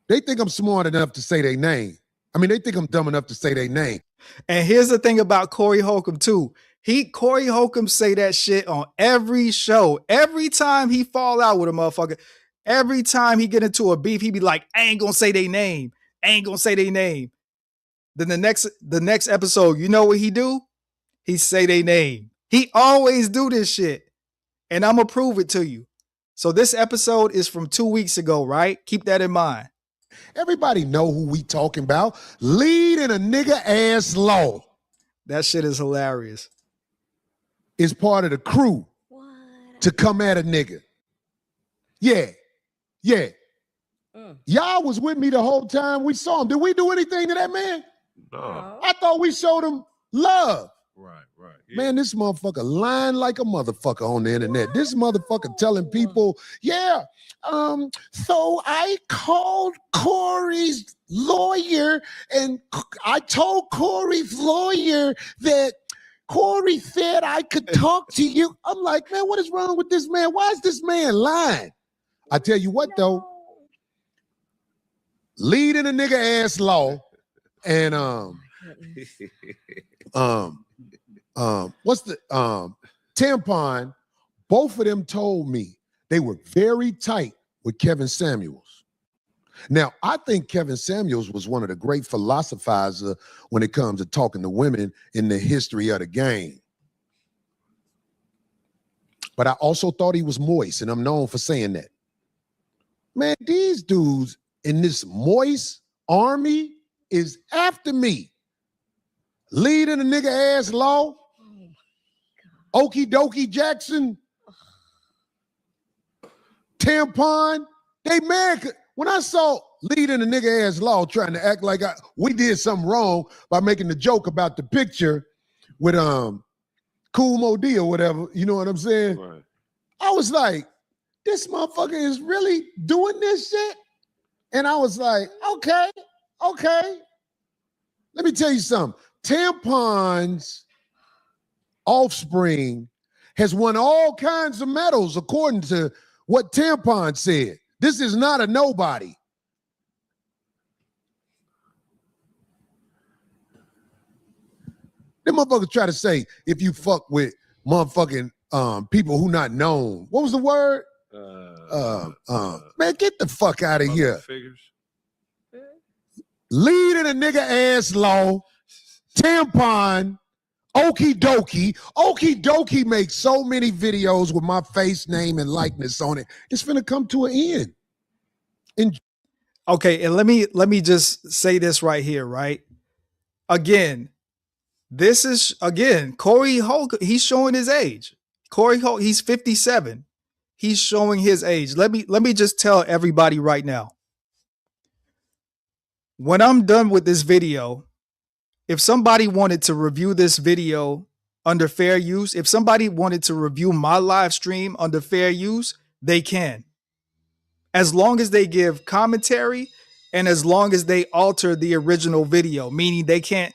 They think I'm smart enough to say their name. I mean, they think I'm dumb enough to say their name. And here's the thing about Corey Holcomb too. Corey Holcomb say that shit on every show. Every time he fall out with a motherfucker, every time he get into a beef, he be like, I ain't gonna say their name. I ain't gonna say their name. Then the next episode, you know what he do? He say their name. He always do this shit. And I'm gonna prove it to you. So this episode is from 2 weeks ago, right? Keep that in mind. Everybody know who we talking about. Lead in a nigga ass law. That shit is hilarious. Is part of the crew to come at a nigga. Yeah. Y'all was with me the whole time we saw him. Did we do anything to that man? No. I thought we showed him love. Right. Yeah. Man, this motherfucker lying like a motherfucker on the internet. This motherfucker telling people, so I called Corey's lawyer and I told Corey's lawyer that Corey said I could talk to you. I'm like, man, what is wrong with this man? Why is this man lying? I tell you what, though. leading a nigga ass law, and what's the tampon? Both of them told me they were very tight with Kevin Samuels. Now, I think Kevin Samuels was one of the great philosophizers when it comes to talking to women in the history of the game. But I also thought he was moist, and I'm known for saying that. Man, these dudes in this moist army is after me. Leading a nigga ass law. Okie dokie Jackson. Tampon. They mad. When I saw leading a nigga ass law trying to act like we did something wrong by making the joke about the picture with Cool Mo D or whatever, you know what I'm saying? Right. I was like, this motherfucker is really doing this shit? And I was like, okay. Let me tell you something. Tampon's offspring has won all kinds of medals according to what Tampon said. This is not a nobody. Them motherfuckers try to say if you fuck with motherfucking people who not known. What was the word? Man, get the fuck out of here. Figures. Leading a nigga ass law, Tampon, Okie dokie. Okie dokie makes so many videos with my face, name, and likeness on it. It's finna come to an end. Okay, and let me just say this right here, right? Again, this is Corey Holcomb. He's showing his age. Corey Holcomb, he's 57. He's showing his age. Let me just tell everybody right now. When I'm done with this video, if somebody wanted to review this video under fair use, if somebody wanted to review my live stream under fair use, they can. As long as they give commentary and as long as they alter the original video, meaning they can't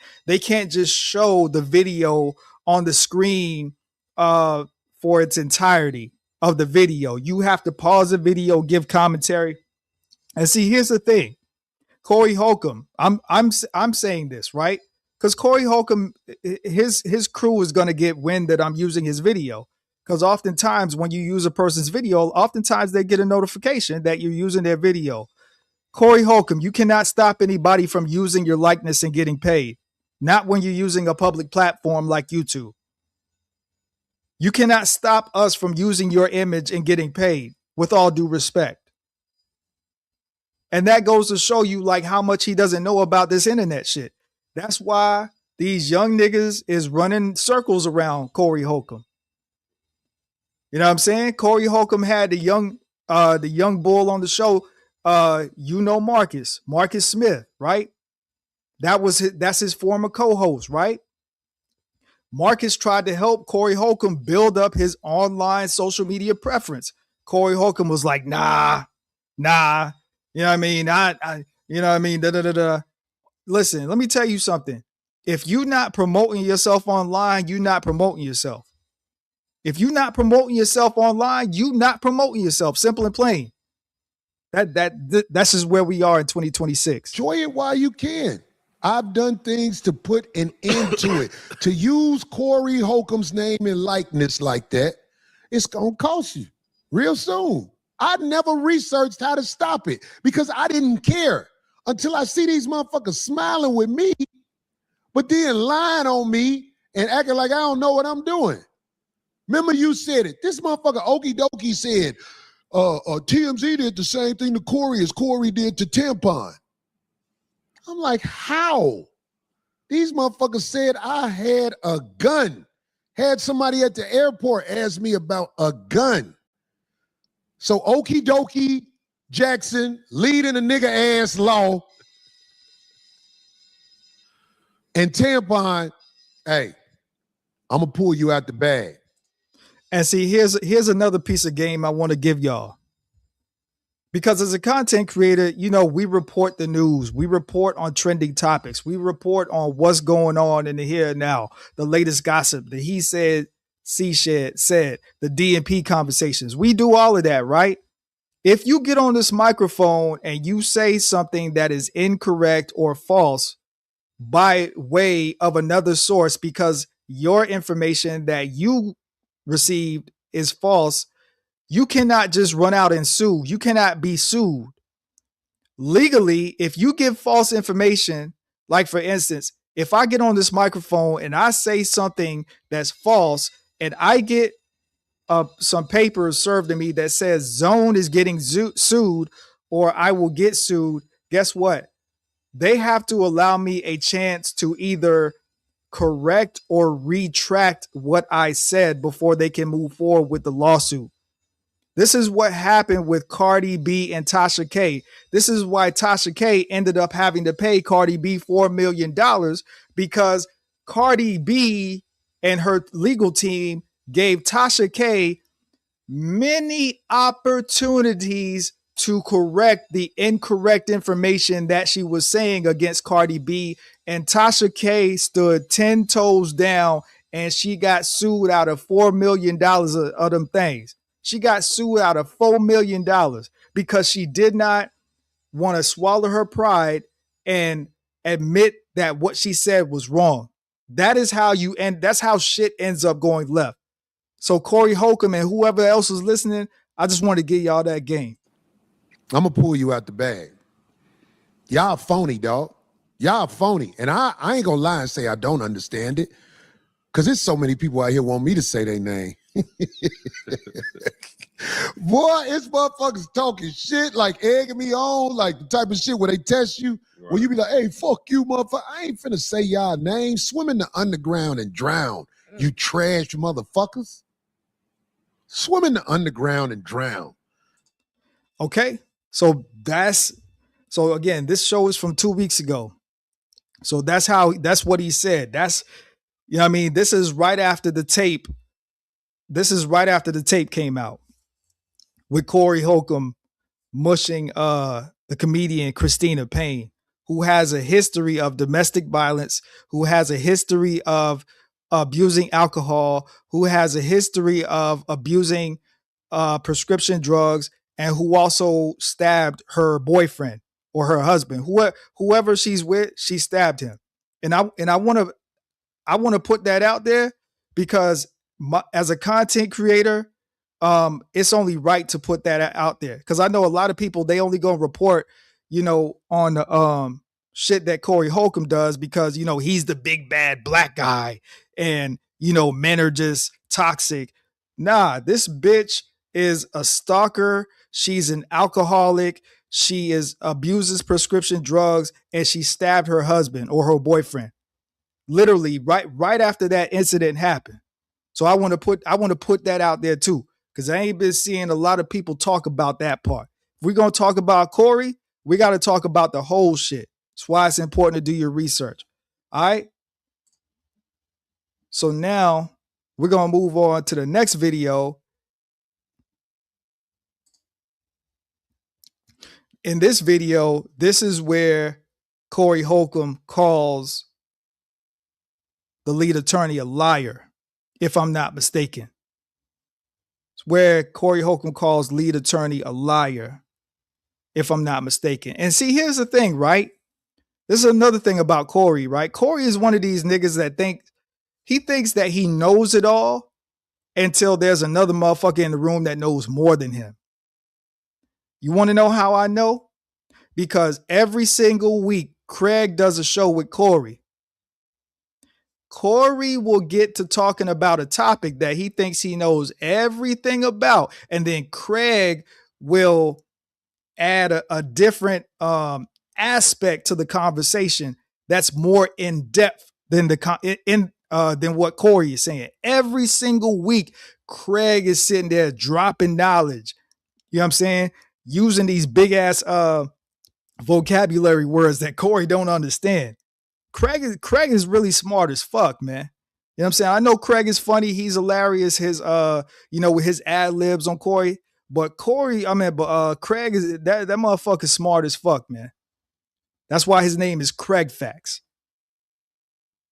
just show the video on the screen for its entirety of the video. You have to pause the video, give commentary. And see, here's the thing. Corey Holcomb, I'm saying this, right? Because Corey Holcomb, his crew is going to get wind that I'm using his video. Because oftentimes when you use a person's video, oftentimes they get a notification that you're using their video. Corey Holcomb, you cannot stop anybody from using your likeness and getting paid. Not when you're using a public platform like YouTube. You cannot stop us from using your image and getting paid, with all due respect. And that goes to show you like how much he doesn't know about this internet shit. That's why these young niggas is running circles around Corey Holcomb. You know what I'm saying? Corey Holcomb had the young bull on the show. Marcus Smith, right? That's his former co-host, right? Marcus tried to help Corey Holcomb build up his online social media preference. Corey Holcomb was like, nah. You know what I mean? You know what I mean? Listen, let me tell you something. If you're not promoting yourself online, you're not promoting yourself. If you're not promoting yourself online, you're not promoting yourself. Simple and plain. That's just where we are in 2026. Enjoy it while you can. I've done things to put an end to it. To use Corey Holcomb's name and likeness like that, it's gonna cost you real soon. I never researched how to stop it because I didn't care until I see these motherfuckers smiling with me, but then lying on me and acting like I don't know what I'm doing. Remember you said it. This motherfucker Okie Dokie said, TMZ did the same thing to Corey as Corey did to Tampon. I'm like, how? These motherfuckers said I had a gun. Had somebody at the airport ask me about a gun. So Okie Dokie Jackson leading a nigga ass law. And Tampon, hey, I'm gonna pull you out the bag. And see, here's another piece of game I want to give y'all. Because as a content creator, you know, we report the news. We report on trending topics. We report on what's going on in the here and now, the latest gossip, the he said, she said, the DMP conversations. We do all of that, right? If you get on this microphone and you say something that is incorrect or false by way of another source because your information that you received is false, you cannot just run out and sue. You cannot be sued. Legally, if you give false information, like for instance, if I get on this microphone and I say something that's false and I get some papers served to me that says Zone is getting sued or I will get sued, guess what? They have to allow me a chance to either correct or retract what I said before they can move forward with the lawsuit. This is what happened with Cardi B and Tasha K. This is why Tasha K ended up having to pay Cardi B $4 million because Cardi B and her legal team gave Tasha K many opportunities to correct the incorrect information that she was saying against Cardi B. And Tasha K stood 10 toes down and she got sued out of $4 million of them things. She got sued out of $4 million because she did not want to swallow her pride and admit that what she said was wrong. That is how you end. That's how shit ends up going left. So Corey Holcomb and whoever else is listening, I just want to give y'all that game. I'm going to pull you out the bag. Y'all phony, dog. Y'all phony. And I ain't going to lie and say I don't understand it because there's so many people out here want me to say their name. Boy, it's motherfuckers talking shit, like egging me on, like the type of shit where they test you, right. Where you be like, hey, fuck you, motherfucker. I ain't finna say y'all name. Swim in the underground and drown, you trash motherfuckers. Swim in the underground and drown. Okay, so again, this show is from 2 weeks ago. So that's what he said. That's, you know what I mean? This is right after the tape. This is right after the tape came out with Corey Holcomb mushing the comedian Christina Payne, who has a history of domestic violence, who has a history of abusing alcohol, who has a history of abusing prescription drugs, and who also stabbed her boyfriend or her husband. Whoever she's with, she stabbed him. And I want to put that out there because as a content creator, it's only right to put that out there because I know a lot of people, they only gonna report, on the shit that Corey Holcomb does because, he's the big bad black guy and, men are just toxic. Nah, this bitch is a stalker. She's an alcoholic. She abuses prescription drugs and she stabbed her husband or her boyfriend. Literally right after that incident happened. So I want to put that out there too, because I ain't been seeing a lot of people talk about that part. If we're gonna talk about Corey, we got to talk about the whole shit. That's why it's important to do your research. All right. So now we're gonna move on to the next video. In this video, this is where Corey Holcomb calls the lead attorney a liar, if I'm not mistaken. It's where Corey Holcomb calls lead attorney a liar, if I'm not mistaken. And see, here's the thing, right? This is another thing about Corey, right? Corey is one of these niggas that thinks that he knows it all until there's another motherfucker in the room that knows more than him. You want to know how I know? Because every single week, Craig does a show with Corey. Corey will get to talking about a topic that he thinks he knows everything about. And then Craig will add a different aspect to the conversation that's more in depth than than what Corey is saying. Every single week, Craig is sitting there dropping knowledge. You know what I'm saying? Using these big ass vocabulary words that Corey don't understand. Craig is really smart as fuck, man. You know what I'm saying? I know Craig is funny. He's hilarious. His with his ad libs on Corey. But Craig is that motherfucker smart as fuck, man. That's why his name is Craig Facts.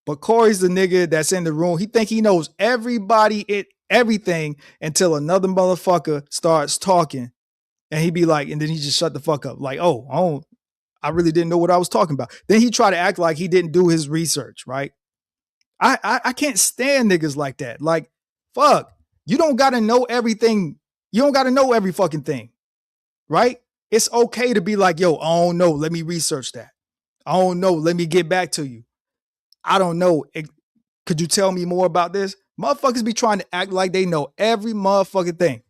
But Corey's the nigga that's in the room. He think he knows everything until another motherfucker starts talking. And he'd be like, and then he just shut the fuck up. Like, oh, I really didn't know what I was talking about. Then he tried to act like he didn't do his research, right? I can't stand niggas like that. Like, fuck, you don't got to know everything. You don't got to know every fucking thing, right? It's okay to be like, yo, I don't know. Let me research that. I don't know. Let me get back to you. I don't know. Could you tell me more about this? Motherfuckers be trying to act like they know every motherfucking thing.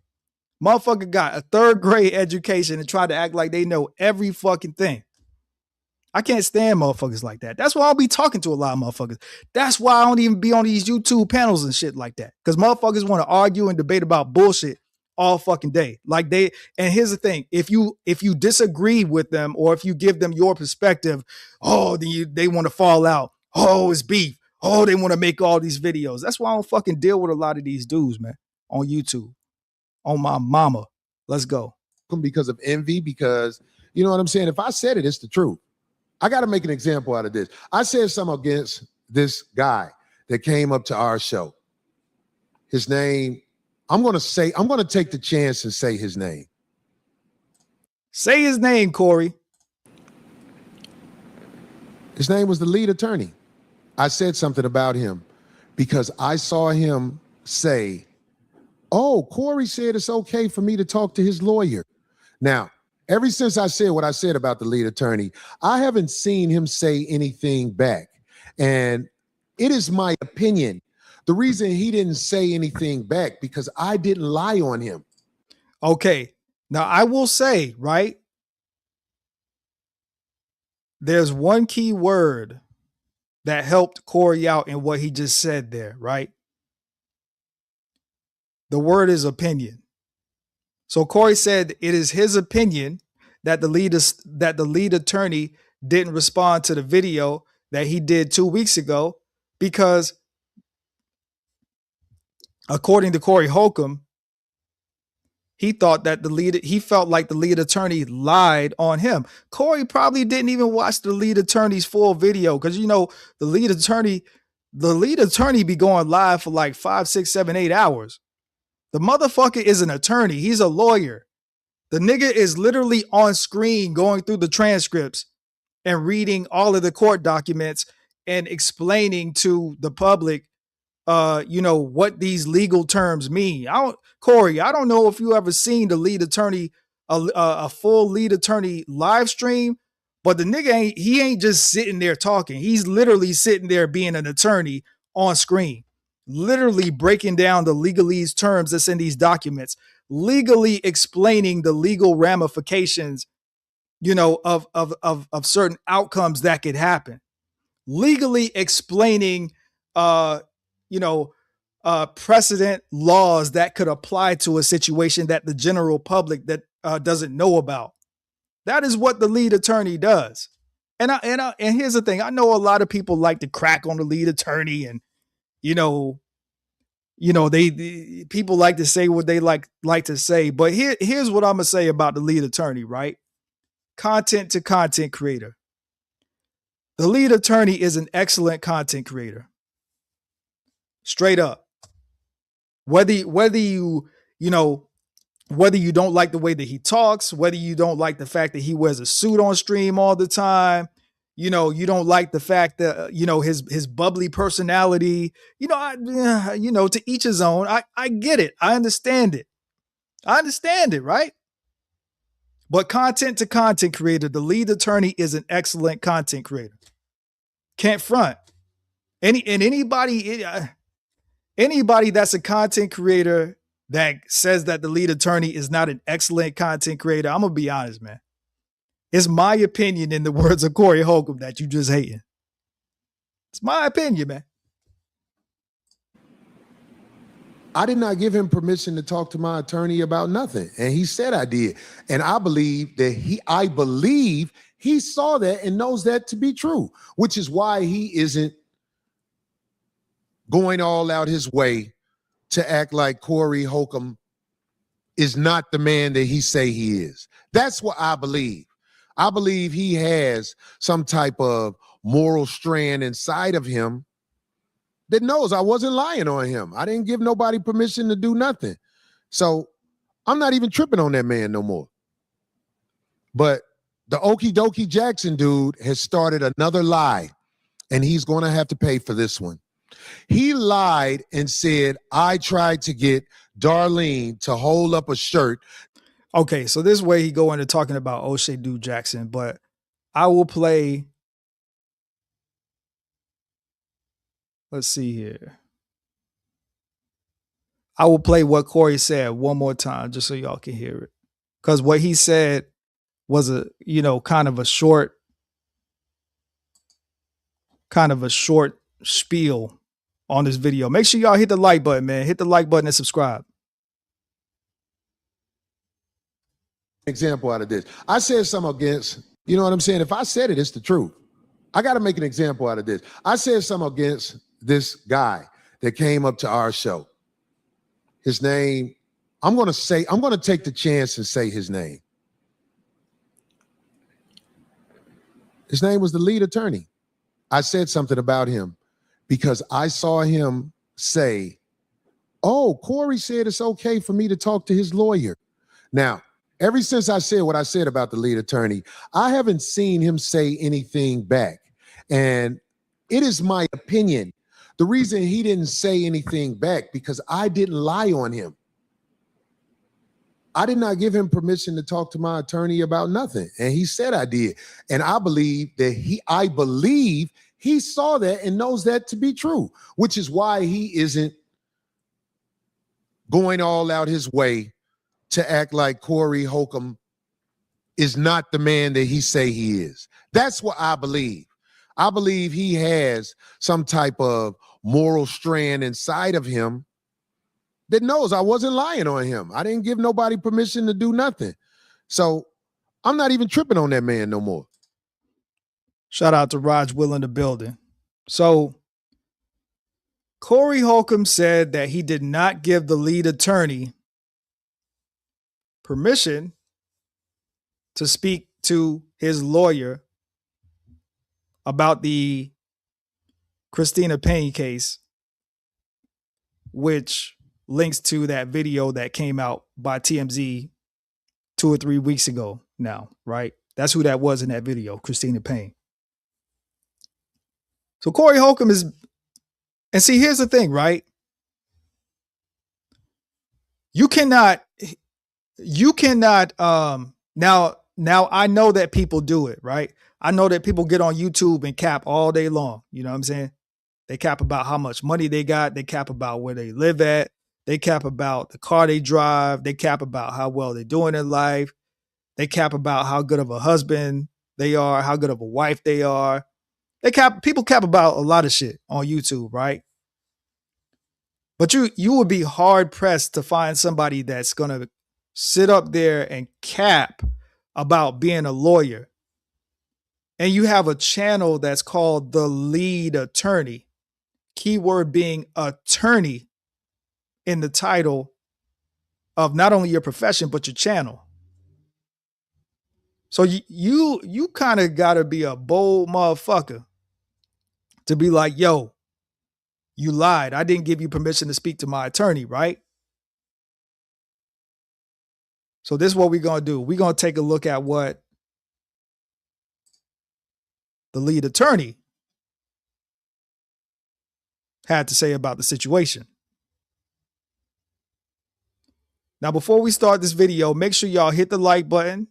Motherfucker got a 3rd grade education and try to act like they know every fucking thing. I can't stand motherfuckers like that. That's why I'll be talking to a lot of motherfuckers. That's why I don't even be on these YouTube panels and shit like that. Because motherfuckers want to argue and debate about bullshit all fucking day. And here's the thing. If you disagree with them or if you give them your perspective, they want to fall out. Oh, it's beef. Oh, they want to make all these videos. That's why I don't fucking deal with a lot of these dudes, man, on YouTube. On my mama. Let's go. Because of envy, because you know what I'm saying? If I said it, it's the truth. I got to make an example out of this. I said something against this guy that came up to our show. His name, I'm going to take the chance and say his name. Say his name, Corey. His name was the lead attorney. I said something about him because I saw him say, oh, Corey said it's okay for me to talk to his lawyer. Now, ever since I said what I said about the lead attorney, I haven't seen him say anything back. And it is my opinion. The reason he didn't say anything back because I didn't lie on him. Okay. Now, I will say, right? There's one key word that helped Corey out in what he just said there, right? The word is opinion. So Corey said it is his opinion that the lead attorney didn't respond to the video that he did 2 weeks ago because, according to Corey HOLCOMB, he felt like the lead attorney lied on him. Corey probably didn't even watch the lead attorney's full video because, you know, the lead attorney be going live for like 5, 6, 7, 8 hours. The motherfucker is an attorney. He's a lawyer. The nigga is literally on screen going through the transcripts and reading all of the court documents and explaining to the public, what these legal terms mean. Corey, I don't know if you ever seen the lead attorney, a full lead attorney live stream, but the nigga ain't just sitting there talking. He's literally sitting there being an attorney on screen, literally breaking down the legalese terms that's in these documents, legally explaining the legal ramifications, of certain outcomes that could happen, legally explaining, precedent laws that could apply to a situation that the general public that doesn't know about. That is what the lead attorney does. And here's the thing. I know a lot of people like to crack on the lead attorney and, people like to say what they like to say. But here's what I'm going to say about the lead attorney, right? Content to content creator. The lead attorney is an excellent content creator. Straight up. Whether you don't like the way that he talks, whether you don't like the fact that he wears a suit on stream all the time, you don't like the fact that, his bubbly personality, to each his own. I get it. I understand it. Right? But content to content creator, the lead attorney is an excellent content creator. Can't front. Anybody that's a content creator that says that the lead attorney is not an excellent content creator, I'm going to be honest, man. It's my opinion, in the words of Corey HOLCOMB, that you just hating. It's my opinion, man. I did not give him permission to talk to my attorney about nothing. And he said I did. And I believe he saw that and knows that to be true, which is why he isn't going all out his way to act like Corey HOLCOMB is not the man that he say he is. That's what I believe. I believe he has some type of moral strand inside of him that knows I wasn't lying on him. I didn't give nobody permission to do nothing. So I'm not even tripping on that man no more. But the Okie Dokie Jackson dude has started another lie, and he's going to have to pay for this one. He lied and said, I tried to get Darlene to hold up a shirt. Okay, so this way he go into talking about O'Shea Dude Jackson, but I will play. Let's see here. I will play what Corey said one more time just so y'all can hear it. Because what he said was kind of a short spiel on this video. Make sure y'all hit the like button, man. Hit the like button and subscribe. Example out of this. I said something against, you know what I'm saying? If I said it, it's the truth. I got to make an example out of this. I said something against this guy that came up to our show. His name, I'm going to take the chance and say his name. His name was the lead attorney. I said something about him because I saw him say, oh, Corey said it's okay for me to talk to his lawyer. Now, ever since I said what I said about the lead attorney, I haven't seen him say anything back. And it is my opinion. The reason he didn't say anything back because I didn't lie on him. I did not give him permission to talk to my attorney about nothing. And he said I did. And I believe he saw that and knows that to be true, which is why he isn't going all out his way to act like Corey HOLCOMB is not the man that he say he is. That's what I believe. I believe he has some type of moral strand inside of him that knows I wasn't lying on him. I didn't give nobody permission to do nothing. So I'm not even tripping on that man no more. Shout out to Raj Will in the building. So Corey HOLCOMB said that he did not give the lead attorney permission to speak to his lawyer about the Christina Payne case, which links to that video that came out by TMZ 2 or 3 weeks ago now, right? That's who that was in that video, Christina Payne. So Corey HOLCOMB is, and see, here's the thing, right? You cannot, now I know that people do it, right? I know that people get on YouTube and cap all day long. You know what I'm saying? They cap about how much money they got. They cap about where they live at. They cap about the car they drive. They cap about how well they're doing in life. They cap about how good of a husband they are, how good of a wife they are. People cap about a lot of shit on YouTube, right? But you would be hard pressed to find somebody that's gonna sit up there and cap about being a lawyer. And you have a channel that's called The Lead Attorney. Keyword being attorney in the title of not only your profession, but your channel. So you kind of got to be a bold motherfucker to be like, yo, you lied. I didn't give you permission to speak to my attorney, right? So this is what we're going to do. We're going to take a look at what the lead attorney had to say about the situation. Now, before we start this video, make sure y'all hit the like button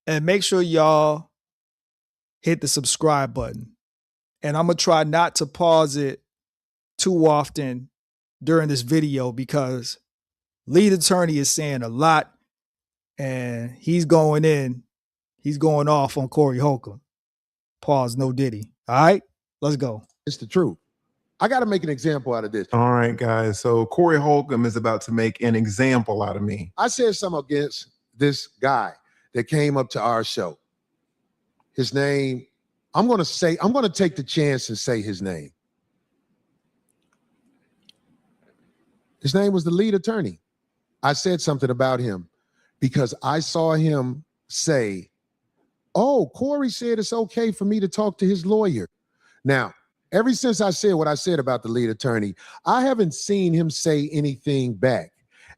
and make sure y'all hit the subscribe button. And I'm going to try not to pause it too often during this video because lead attorney is saying a lot and he's going off on Corey HOLCOMB. Pause, no diddy. All right, let's go. It's the truth. I got to make an example out of this. All right, guys. So Corey HOLCOMB is about to make an example out of me. I said something against this guy that came up to our show. His name, I'm going to take the chance and say his name. His name was the lead attorney. I said something about him because I saw him say, oh, Corey said it's okay for me to talk to his lawyer. Now, ever since I said what I said about the lead attorney, I haven't seen him say anything back.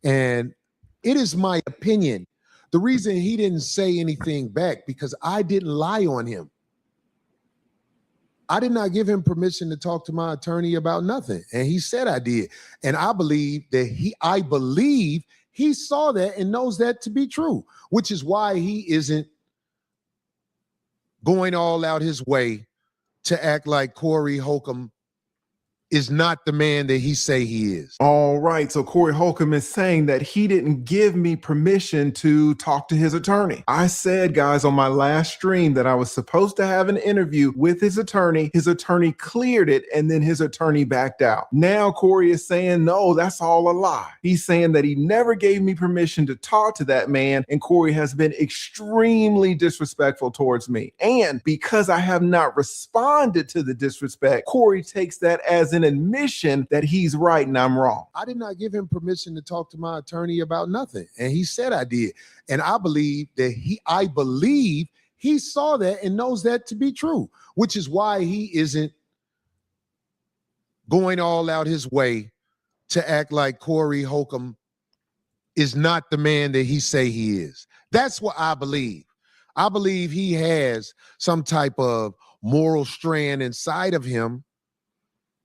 And it is my opinion. The reason he didn't say anything back because I didn't lie on him. I did not give him permission to talk to my attorney about nothing. And he said I did. And I believe he saw that and knows that to be true, which is why he isn't going all out his way to act like Corey HOLCOMB is not the man that he say he is. All right, so Corey HOLCOMB is saying that he didn't give me permission to talk to his attorney. I said, guys, on my last stream that I was supposed to have an interview with his attorney. His attorney cleared it, and then his attorney backed out. Now Corey is saying, no, that's all a lie. He's saying that he never gave me permission to talk to that man, and Corey has been extremely disrespectful towards me. And because I have not responded to the disrespect, Corey takes that as an admission that he's right and I'm wrong. I did not give him permission to talk to my attorney about nothing. And he said I did. And I believe he saw that and knows that to be true, which is why he isn't going all out his way to act like Corey HOLCOMB is not the man that he say he is. That's what I believe. I believe he has some type of moral strand inside of him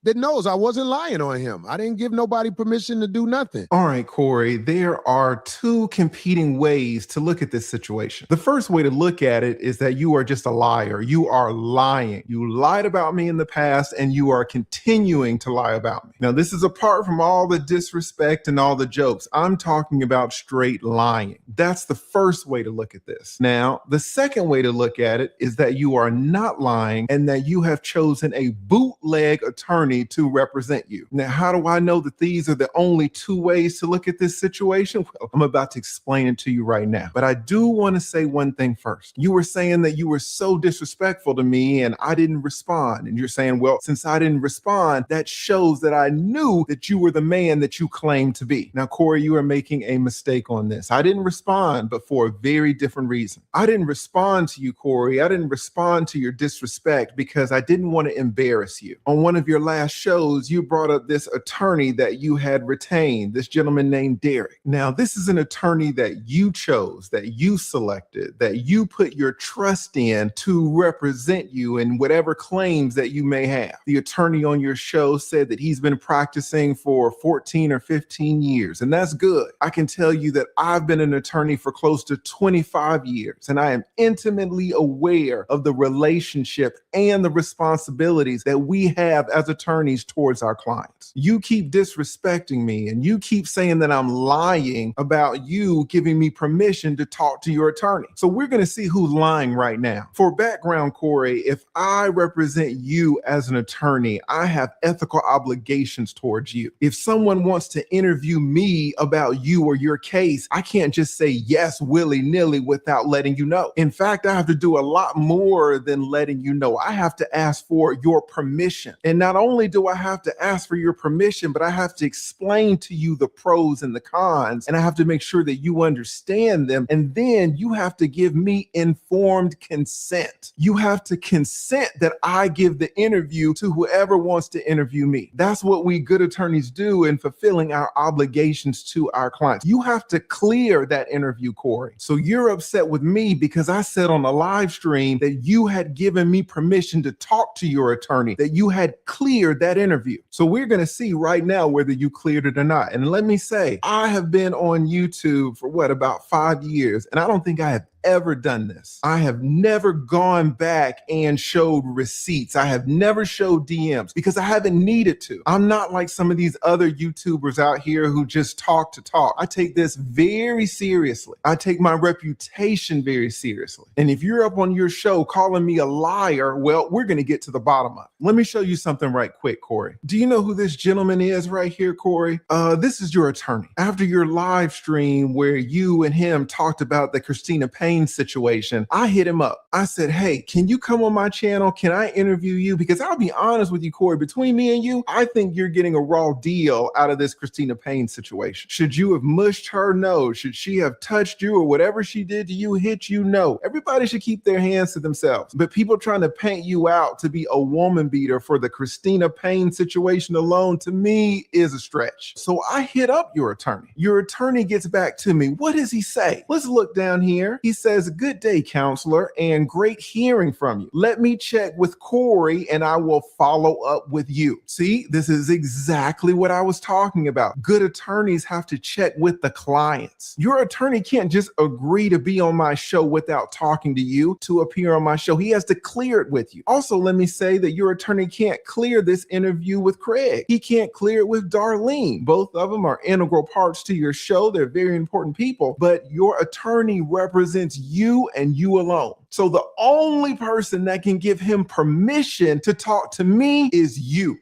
that knows I wasn't lying on him. I didn't give nobody permission to do nothing. All right, Corey, there are two competing ways to look at this situation. The first way to look at it is that you are just a liar. You are lying. You lied about me in the past and you are continuing to lie about me. Now, this is apart from all the disrespect and all the jokes. I'm talking about straight lying. That's the first way to look at this. Now, the second way to look at it is that you are not lying and that you have chosen a bootleg attorney to represent you. Now, how do I know that these are the only two ways to look at this situation? Well, I'm about to explain it to you right now. But I do want to say one thing first. You were saying that you were so disrespectful to me and I didn't respond. And you're saying, well, since I didn't respond, that shows that I knew that you were the man that you claimed to be. Now, Corey, you are making a mistake on this. I didn't respond, but for a very different reason. I didn't respond to you, Corey. I didn't respond to your disrespect because I didn't want to embarrass you. On one of your last shows, you brought up this attorney that you had retained, this gentleman named Derek. Now, this is an attorney that you chose, that you selected, that you put your trust in to represent you in whatever claims that you may have. The attorney on your show said that he's been practicing for 14 or 15 years, and that's good. I can tell you that I've been an attorney for close to 25 years, and I am intimately aware of the relationship and the responsibilities that we have as attorneys towards our clients. You keep disrespecting me and you keep saying that I'm lying about you giving me permission to talk to your attorney. So we're going to see who's lying right now. For background, Corey, if I represent you as an attorney, I have ethical obligations towards you. If someone wants to interview me about you or your case, I can't just say yes willy-nilly without letting you know. In fact, I have to do a lot more than letting you know. I have to ask for your permission. And not only do I have to ask for your permission, but I have to explain to you the pros and the cons, and I have to make sure that you understand them. And then you have to give me informed consent. You have to consent that I give the interview to whoever wants to interview me. That's what we good attorneys do in fulfilling our obligations to our clients. You have to clear that interview, Corey. So you're upset with me because I said on a live stream that you had given me permission to talk to your attorney, that you had cleared that interview. So we're going to see right now whether you cleared it or not. And let me say, I have been on YouTube for about 5 years, and I don't think I have ever done this. I have never gone back and showed receipts. I have never showed DMs because I haven't needed to. I'm not like some of these other YouTubers out here who just talk to talk. I take this very seriously. I take my reputation very seriously. And if you're up on your show calling me a liar, well, we're going to get to the bottom of it. Let me show you something right quick, Corey. Do you know who this gentleman is right here, Corey? This is your attorney. After your live stream where you and him talked about the Christina Payne Payne situation, I hit him up. I said, hey, can you come on my channel? Can I interview you? Because I'll be honest with you, Corey, between me and you, I think you're getting a raw deal out of this Christina Payne situation. Should you have mushed her? No. Should she have touched you or whatever she did to you, hit you? No. Everybody should keep their hands to themselves. But people trying to paint you out to be a woman beater for the Christina Payne situation alone, to me, is a stretch. So I hit up your attorney. Your attorney gets back to me. What does he say? Let's look down here. He says, good day, counselor, and great hearing from you. Let me check with Corey and I will follow up with you. See, this is exactly what I was talking about. Good attorneys have to check with the clients. Your attorney can't just agree to be on my show without talking to you to appear on my show. He has to clear it with you. Also, let me say that your attorney can't clear this interview with Craig. He can't clear it with Darlene. Both of them are integral parts to your show. They're very important people, but your attorney represents you and you alone. So the only person that can give him permission to talk to me is you.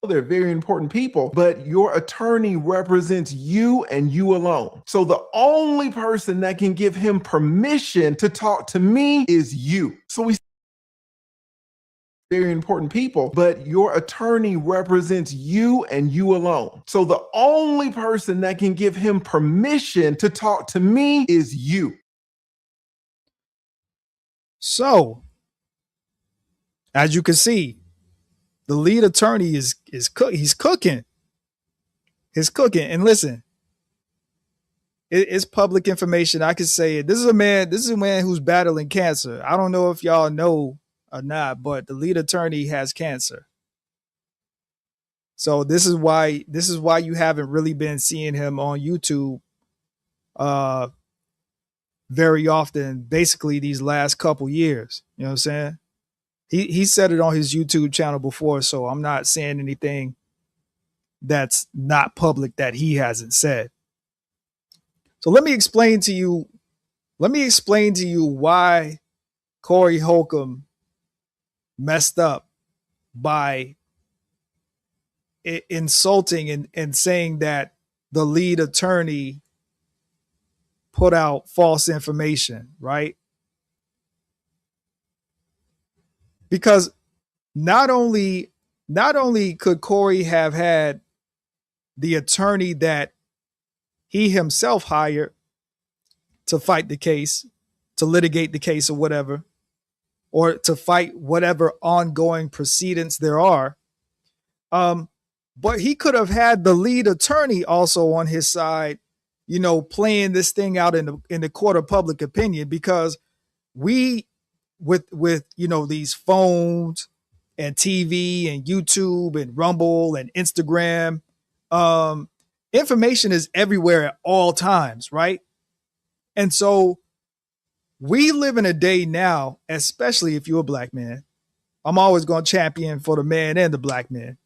They're very important people, but your attorney represents you and you alone. So the only person that can give him permission to talk to me is you. So we very important people, but your attorney represents you and you alone. So the only person that can give him permission to talk to me is you. So, as you can see, the lead attorney is cooking. He's cooking. And listen, it's public information. I can say it. This is a man who's battling cancer. I don't know if y'all know or not, but the lead attorney has cancer. So this is why you haven't really been seeing him on YouTube very often, basically these last couple years. You know what I'm saying? He said it on his YouTube channel before, so I'm not saying anything that's not public that he hasn't said. So let me explain to you why Corey HOLCOMB messed up by insulting and saying that the lead attorney put out false information, right? Because not only could Corey have had the attorney that he himself hired to fight the case, to litigate the case or whatever, or to fight whatever ongoing proceedings there are, but he could have had the lead attorney also on his side, you know, playing this thing out in the court of public opinion, because we with you know, these phones and TV and YouTube and Rumble and Instagram, information is everywhere at all times, right? And so we live in a day now, especially if you're a black man. I'm always going to champion for the man and the black man.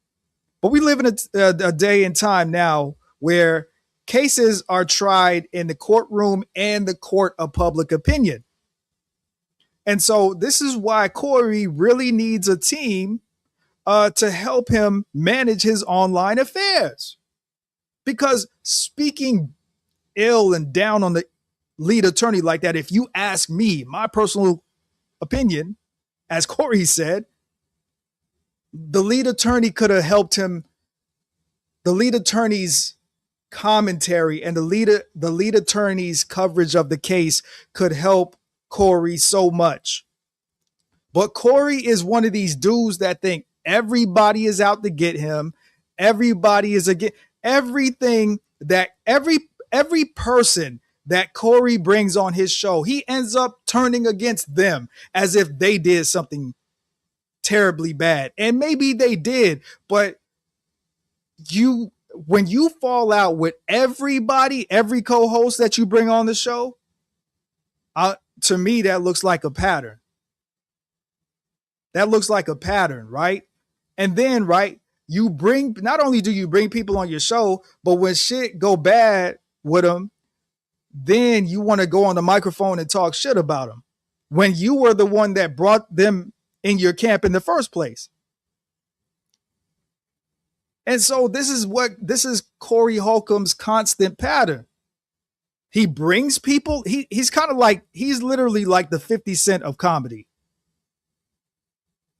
But we live in a day and time now where cases are tried in the courtroom and the court of public opinion. And so this is why Corey really needs a team to help him manage his online affairs. Because speaking ill and down on the lead attorney like that, if you ask me, my personal opinion, as Corey said, the lead attorney could have helped him. The lead attorney's commentary and the lead attorney's coverage of the case could help Corey so much. But Corey is one of these dudes that think everybody is out to get him. Everybody is against everything that every person that Corey brings on his show, he ends up turning against them as if they did something terribly bad. And maybe they did, but when you fall out with everybody, every co-host that you bring on the show, to me, that looks like a pattern. That looks like a pattern, right? And then, right, not only do you bring people on your show, but when shit go bad with them, then you want to go on the microphone and talk shit about them. when you were the one that brought them in your camp in the first place. And so this is Corey Holcomb's constant pattern. He brings people, he's kind of like, he's literally like the 50 Cent of comedy.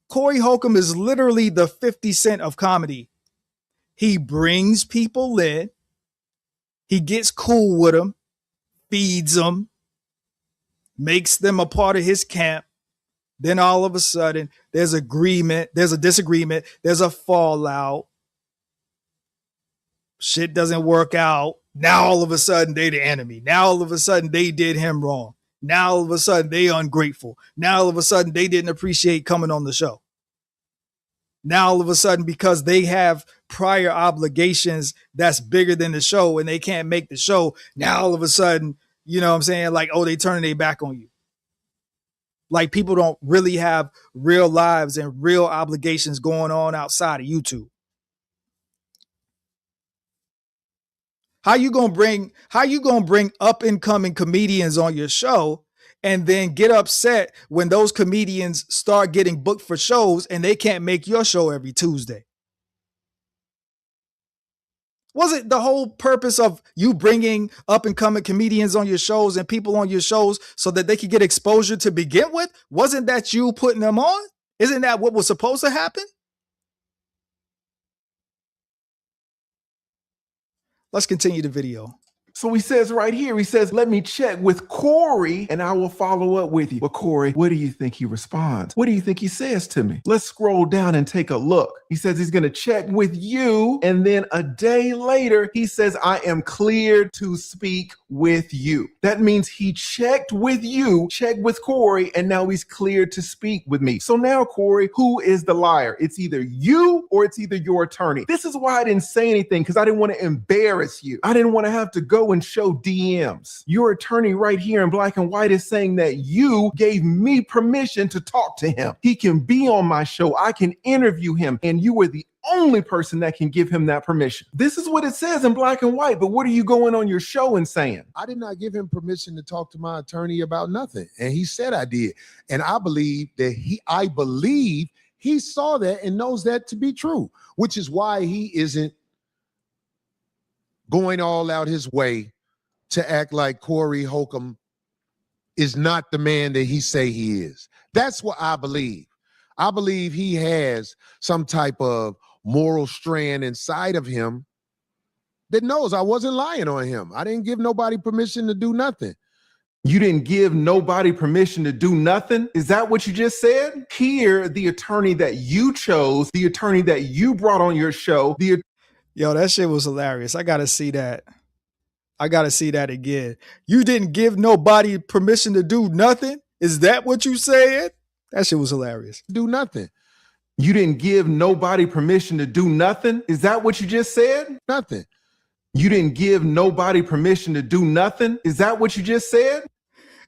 Corey Holcomb is literally the 50 Cent of comedy. He brings people in, he gets cool with them, feeds them, makes them a part of his camp. Then all of a sudden, there's agreement, there's a disagreement, there's a fallout. Shit doesn't work out. Now all of a sudden they the enemy. Now all of a sudden they did him wrong. Now all of a sudden they ungrateful. Now all of a sudden they didn't appreciate coming on the show. Now all of a sudden, because they have prior obligations that's bigger than the show and they can't make the show, now all of a sudden, you know what I'm saying? Like, oh, they turning their back on you. Like, people don't really have real lives and real obligations going on outside of YouTube. How you gonna bring up and coming comedians on your show and then get upset when those comedians start getting booked for shows and they can't make your show every Tuesday? Was it the whole purpose of you bringing up and coming comedians on your shows and people on your shows so that they could get exposure to begin with? Wasn't that you putting them on? Isn't that what was supposed to happen? Let's continue the video. So he says right here, he says, let me check with Corey and I will follow up with you. Well, Corey, what do you think he responds? What do you think he says to me? Let's scroll down and take a look. He says he's going to check with you. And then a day later, he says, I am cleared to speak with you. That means he checked with you, checked with Corey, and now he's cleared to speak with me. So now, Corey, who is the liar? It's either you or it's either your attorney. This is why I didn't say anything, because I didn't want to embarrass you. I didn't want to have to go and show DMs. Your attorney right here in black and white is saying that you gave me permission to talk to him. He can be on my show. I can interview him. And you were the only person that can give him that permission. This is what it says in black and white. But what are you going on your show and saying? I did not give him permission to talk to my attorney about nothing. And he said I did. And I believe he saw that and knows that to be true, which is why he isn't going all out his way to act like Corey Holcomb is not the man that he say he is. That's what I believe. I believe he has some type of moral strand inside of him that knows I wasn't lying on him. I didn't give nobody permission to do nothing. You didn't give nobody permission to do nothing? Is that what you just said? Here, the attorney that you chose, the attorney that you brought on your show, Yo, that shit was hilarious. I gotta see that. I gotta see that again. You didn't give nobody permission to do nothing? Is that what you said? That shit was hilarious. Do nothing. You didn't give nobody permission to do nothing? Is that what you just said? Nothing. You didn't give nobody permission to do nothing? Is that what you just said?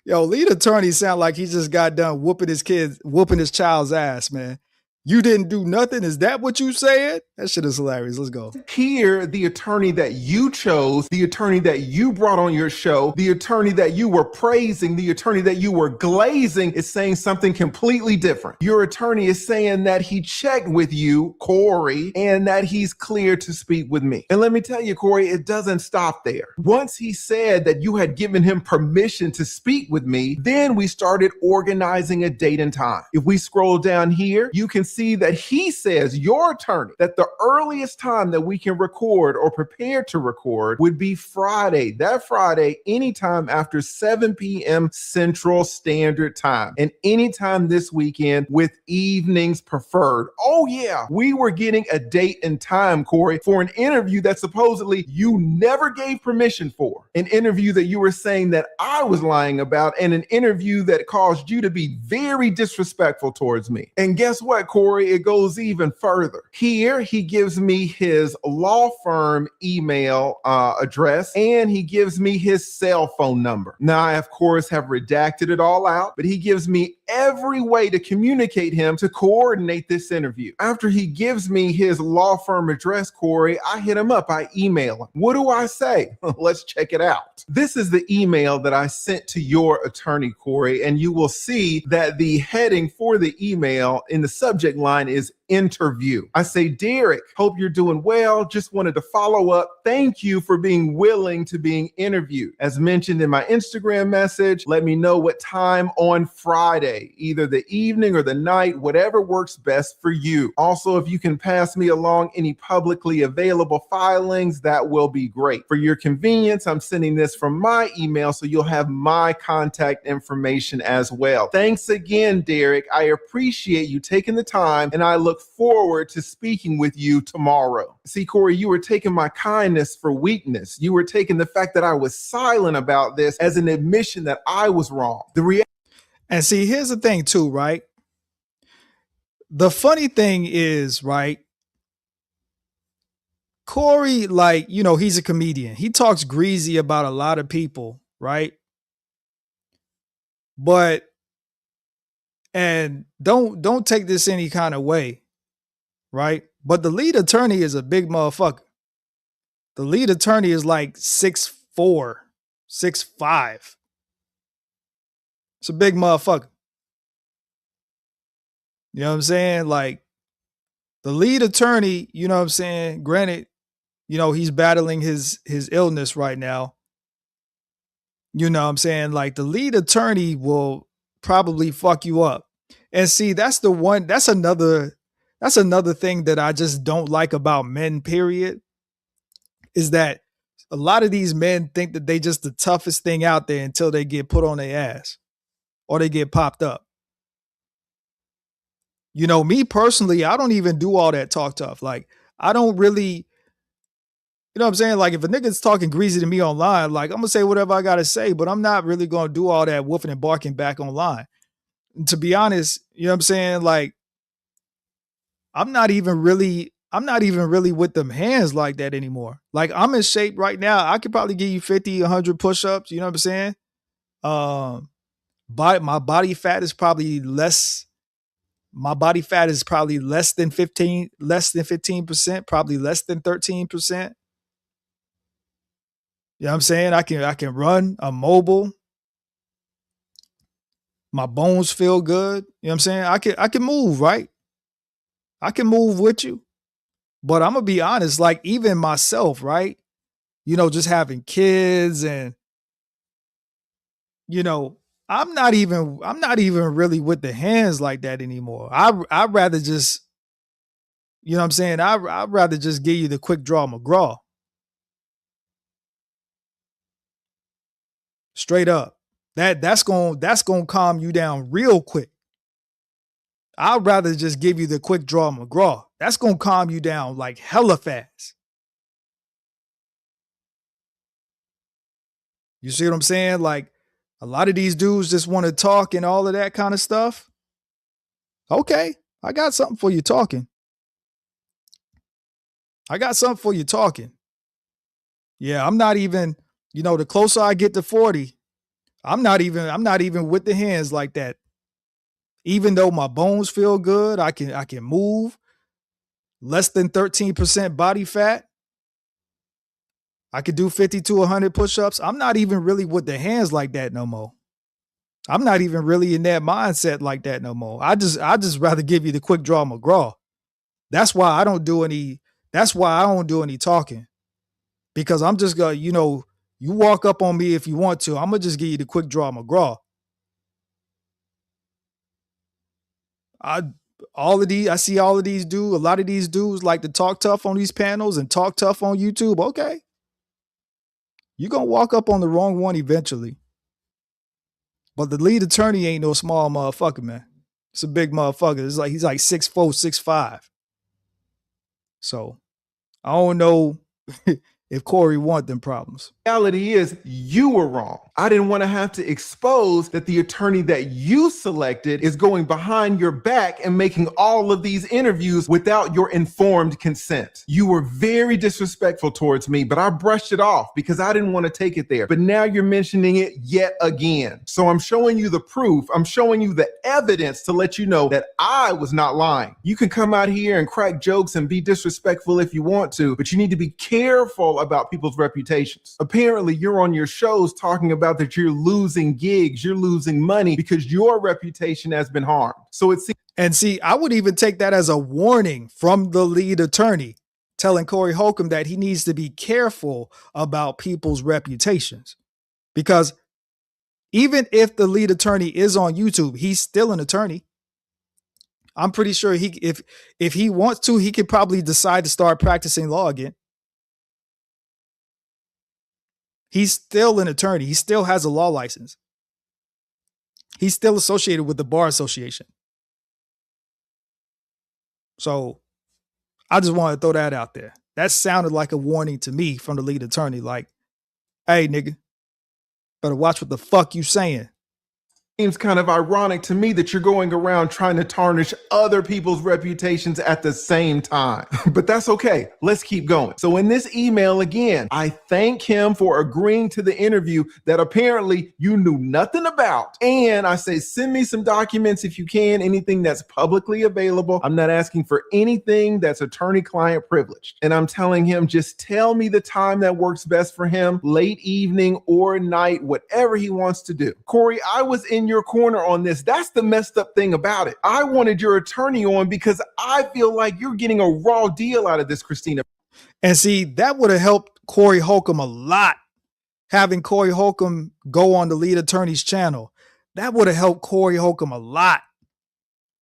Yo, lead attorney sound like he just got done whooping his child's ass, man. You didn't do nothing? Is that what you said? That shit is hilarious. Let's go. Here, the attorney that you chose, the attorney that you brought on your show, the attorney that you were praising, the attorney that you were glazing is saying something completely different. Your attorney is saying that he checked with you, Corey, and that he's clear to speak with me. And let me tell you, Corey, it doesn't stop there. Once he said that you had given him permission to speak with me, then we started organizing a date and time. If we scroll down here, you can see that he says, your attorney, that the earliest time that we can record or prepare to record would be Friday. That Friday, anytime after 7 p.m. Central Standard Time, and anytime this weekend with evenings preferred. Oh yeah, we were getting a date and time, Corey, for an interview that supposedly you never gave permission for. An interview that you were saying that I was lying about, and an interview that caused you to be very disrespectful towards me. And guess what, Corey? It goes even further. Here, he gives me his law firm email address, and he gives me his cell phone number. Now, I, of course, have redacted it all out, but he gives me every way to communicate him to coordinate this interview. After he gives me his law firm address, Corey, I hit him up. I email him. What do I say? Let's check it out. out. This is the email that I sent to your attorney, Corey, and you will see that the heading for the email in the subject line is interview. I say, Derek, hope you're doing well. Just wanted to follow up. Thank you for being willing to being interviewed. As mentioned in my Instagram message, let me know what time on Friday, either the evening or the night, whatever works best for you. Also, if you can pass me along any publicly available filings, that will be great. For your convenience, I'm sending this from my email, so you'll have my contact information as well. Thanks again, Derek. I appreciate you taking the time, and I look forward to speaking with you tomorrow. See, Corey, you were taking my kindness for weakness. You were taking the fact that I was silent about this as an admission that I was wrong. And see, here's the thing too, right? The funny thing is, right, Corey, like, you know, he's a comedian. He talks greasy about a lot of people, right? But, and don't take this any kind of way, right? But the lead attorney is a big motherfucker. The lead attorney is like 6'4", 6'5". It's a big motherfucker. You know what I'm saying? Like, the lead attorney, you know what I'm saying? Granted, you know, he's battling his illness right now. You know what I'm saying? Like, the lead attorney will probably fuck you up. And see, that's another thing that I just don't like about men, period, is that a lot of these men think that they just the toughest thing out there until they get put on their ass or they get popped up. You know, me personally, I don't even do all that talk tough. Like, I don't really, you know what I'm saying? Like, if a nigga's talking greasy to me online, like, I'm gonna say whatever I gotta say, but I'm not really gonna do all that woofing and barking back online. And to be honest, you know what I'm saying? Like, I'm not even really with them hands like that anymore. Like, I'm in shape right now. I could probably give you 50, 100 push-ups. You know what I'm saying? My body fat is probably less. My body fat is probably less than 15%, probably less than 13%. You know what I'm saying? I can run. I'm mobile. My bones feel good. You know what I'm saying? I can move, right? I can move with you. But I'm gonna be honest, like, even myself, right? You know, just having kids and, you know, I'm not even really with the hands like that anymore. I'd rather just, you know what I'm saying? I'd rather just give you the quick draw McGraw. Straight up. That's gonna calm you down real quick. I'd rather just give you the quick draw McGraw. That's gonna calm you down like hella fast. You see what I'm saying? Like, a lot of these dudes just want to talk and all of that kind of stuff. Okay, I got something for you talking. Yeah, I'm not even, you know, the closer I get to 40, I'm not even with the hands like that. Even though my bones feel good, I can move. Less than 13% body fat. I could do 50 to 100 push-ups. I'm not even really with the hands like that no more. I'm not even really in that mindset like that no more. I just rather give you the quick draw McGraw. That's why I don't do any talking. Because I'm just gonna, you know, you walk up on me if you want to. I'm gonna just give you the quick draw McGraw. I see all of these dudes, a lot of these dudes like to talk tough on these panels and talk tough on YouTube. Okay. You're going to walk up on the wrong one eventually. But the lead attorney ain't no small motherfucker, man. It's a big motherfucker. It's like he's like 6'4", 6'5". So I don't know if Corey want them problems. Reality is, you were wrong. I didn't want to have to expose that the attorney that you selected is going behind your back and making all of these interviews without your informed consent. You were very disrespectful towards me, but I brushed it off because I didn't want to take it there. But now you're mentioning it yet again. So I'm showing you the proof. I'm showing you the evidence to let you know that I was not lying. You can come out here and crack jokes and be disrespectful if you want to, but you need to be careful all about people's reputations. Apparently, you're on your shows talking about that you're losing gigs, you're losing money because your reputation has been harmed. So it seems. And see, I would even take that as a warning from the lead attorney telling Corey Holcomb that he needs to be careful about people's reputations. Because even if the lead attorney is on YouTube, he's still an attorney. I'm pretty sure if he wants to, he could probably decide to start practicing law again. He's still an attorney. He still has a law license. He's still associated with the Bar Association. So I just want to throw that out there. That sounded like a warning to me from the lead attorney. Like, hey, nigga, better watch what the fuck you saying. Seems kind of ironic to me that you're going around trying to tarnish other people's reputations at the same time. But that's okay. Let's keep going. So in this email again, I thank him for agreeing to the interview that apparently you knew nothing about. And I say, send me some documents if you can, anything that's publicly available. I'm not asking for anything that's attorney-client privileged. And I'm telling him, just tell me the time that works best for him, late evening or night, whatever he wants to do. Corey, I was in your corner on this. That's the messed up thing about it. I wanted your attorney on because I feel like you're getting a raw deal out of this, Christina. And see, that would have helped Corey Holcomb a lot. Having Corey Holcomb go on the lead attorney's channel, that would have helped Corey Holcomb a lot.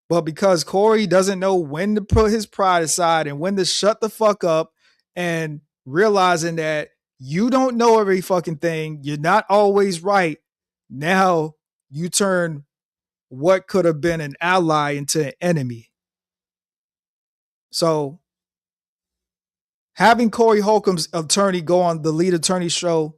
But because Corey doesn't know when to put his pride aside and when to shut the fuck up, and realizing that you don't know every fucking thing, you're not always right. Now you turn what could have been an ally into an enemy. So having Corey Holcomb's attorney go on the lead attorney show,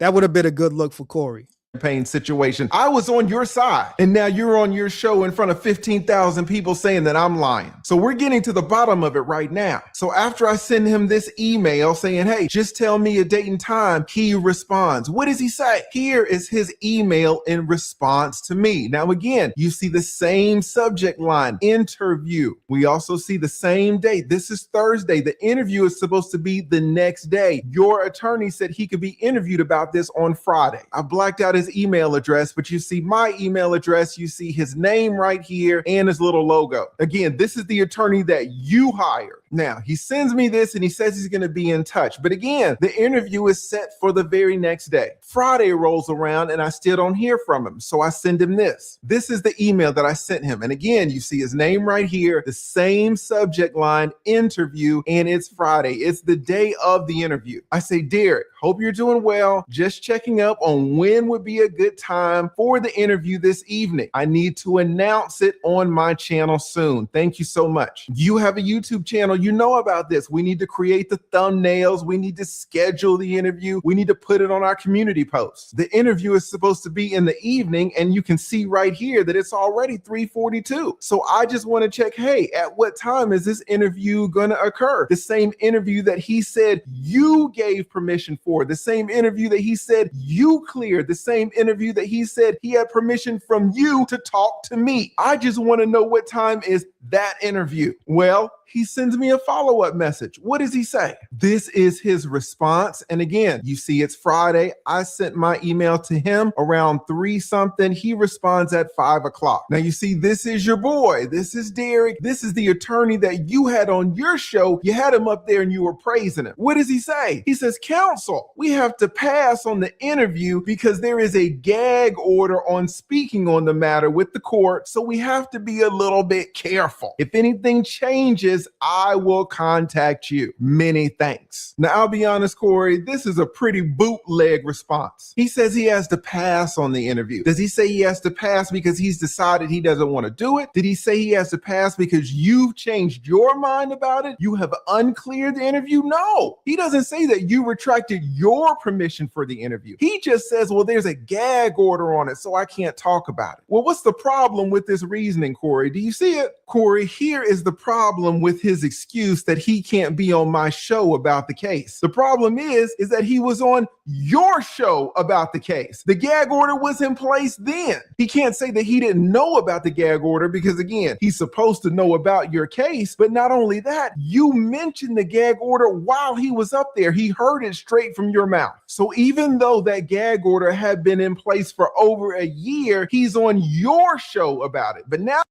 that would have been a good look for Corey. Campaign situation. I was on your side, and now you're on your show in front of 15,000 people saying that I'm lying. So we're getting to the bottom of it right now. So after I send him this email saying, hey, just tell me a date and time, he responds. What does he say? Here is his email in response to me. Now, again, you see the same subject line, interview. We also see the same date. This is Thursday. The interview is supposed to be the next day. Your attorney said he could be interviewed about this on Friday. I blacked out his email address, but you see my email address, you see his name right here and his little logo. Again, this is the attorney that you hired. Now, he sends me this and he says he's going to be in touch. But again, the interview is set for the very next day. Friday rolls around and I still don't hear from him. So I send him this. This is the email that I sent him. And again, you see his name right here, the same subject line, interview, and it's Friday. It's the day of the interview. I say, Derek, hope you're doing well. Just checking up on when would be a good time for the interview this evening. I need to announce it on my channel soon. Thank you so much. You have a YouTube channel. You know about this. We need to create the thumbnails. We need to schedule the interview. We need to put it on our community posts. The interview is supposed to be in the evening, and you can see right here that it's already 3:42. So I just want to check, hey, at what time is this interview going to occur? The same interview that he said you gave permission for, the same interview that he said you cleared, the same interview that he said he had permission from you to talk to me. I just want to know what time is that interview. Well, he sends me a follow-up message. What does he say? This is his response. And again, you see it's Friday. I sent my email to him around 3 something. He responds at 5 o'clock. Now you see, this is your boy. This is Derek. This is the attorney that you had on your show. You had him up there and you were praising him. What does he say? He says, counsel, we have to pass on the interview because there is a gag order on speaking on the matter with the court. So we have to be a little bit careful. If anything changes, I will contact you. Many thanks. Now, I'll be honest, Corey, this is a pretty bootleg response. He says he has to pass on the interview. Does he say he has to pass because he's decided he doesn't want to do it? Did he say he has to pass because you've changed your mind about it? You have uncleared the interview? No, he doesn't say that you retracted your permission for the interview. He just says, well, there's a gag order on it, so I can't talk about it. Well, what's the problem with this reasoning, Corey? Do you see it? Corey, here is the problem with his excuse that he can't be on my show about the case. The problem is that he was on your show about the case. The gag order was in place then. He can't say that he didn't know about the gag order because, again, he's supposed to know about your case. But not only that, you mentioned the gag order while he was up there. He heard it straight from your mouth. So even though that gag order had been in place for over a year, he's on your show about it. But now.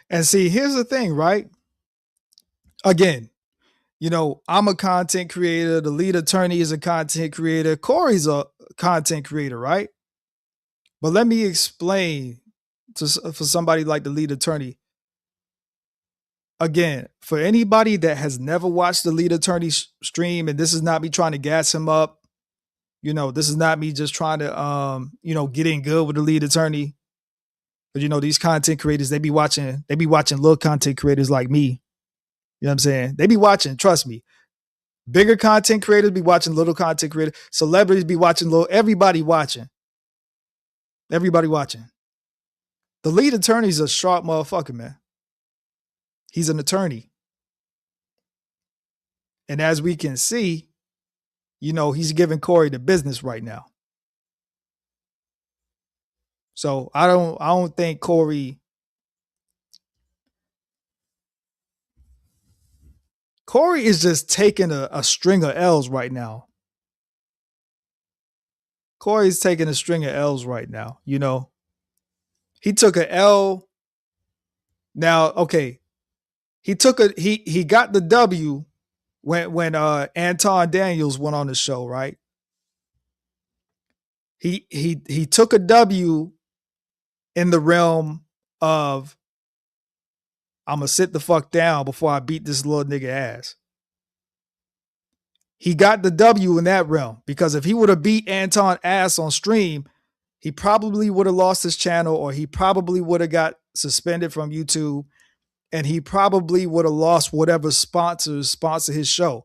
And see, here's the thing, right? Again, you know, I'm a content creator. The lead attorney is a content creator. Corey's a content creator, right? But let me explain for somebody like the lead attorney. Again, for anybody that has never watched the lead attorney stream, and this is not me trying to gas him up, you know, this is not me just trying to, you know, get in good with the lead attorney. But, you know, these content creators, they be watching little content creators like me. You know what I'm saying? They be watching, trust me. Bigger content creators be watching little content creators. Celebrities be watching little, everybody watching. Everybody watching. The lead attorney's a sharp motherfucker, man. He's an attorney. And as we can see, you know, he's giving Corey the business right now. So I don't think Corey is just taking a string of L's right now. Corey's taking a string of L's right now. You know, he took a L. Now, okay, he got the W when Anton Daniels went on the show, right? He took a W in the realm of, I'm gonna sit the fuck down before I beat this little nigga ass. He got the W in that realm because if he would have beat Anton ass on stream, he probably would have lost his channel, or he probably would have got suspended from YouTube, and he probably would have lost whatever sponsors sponsor his show.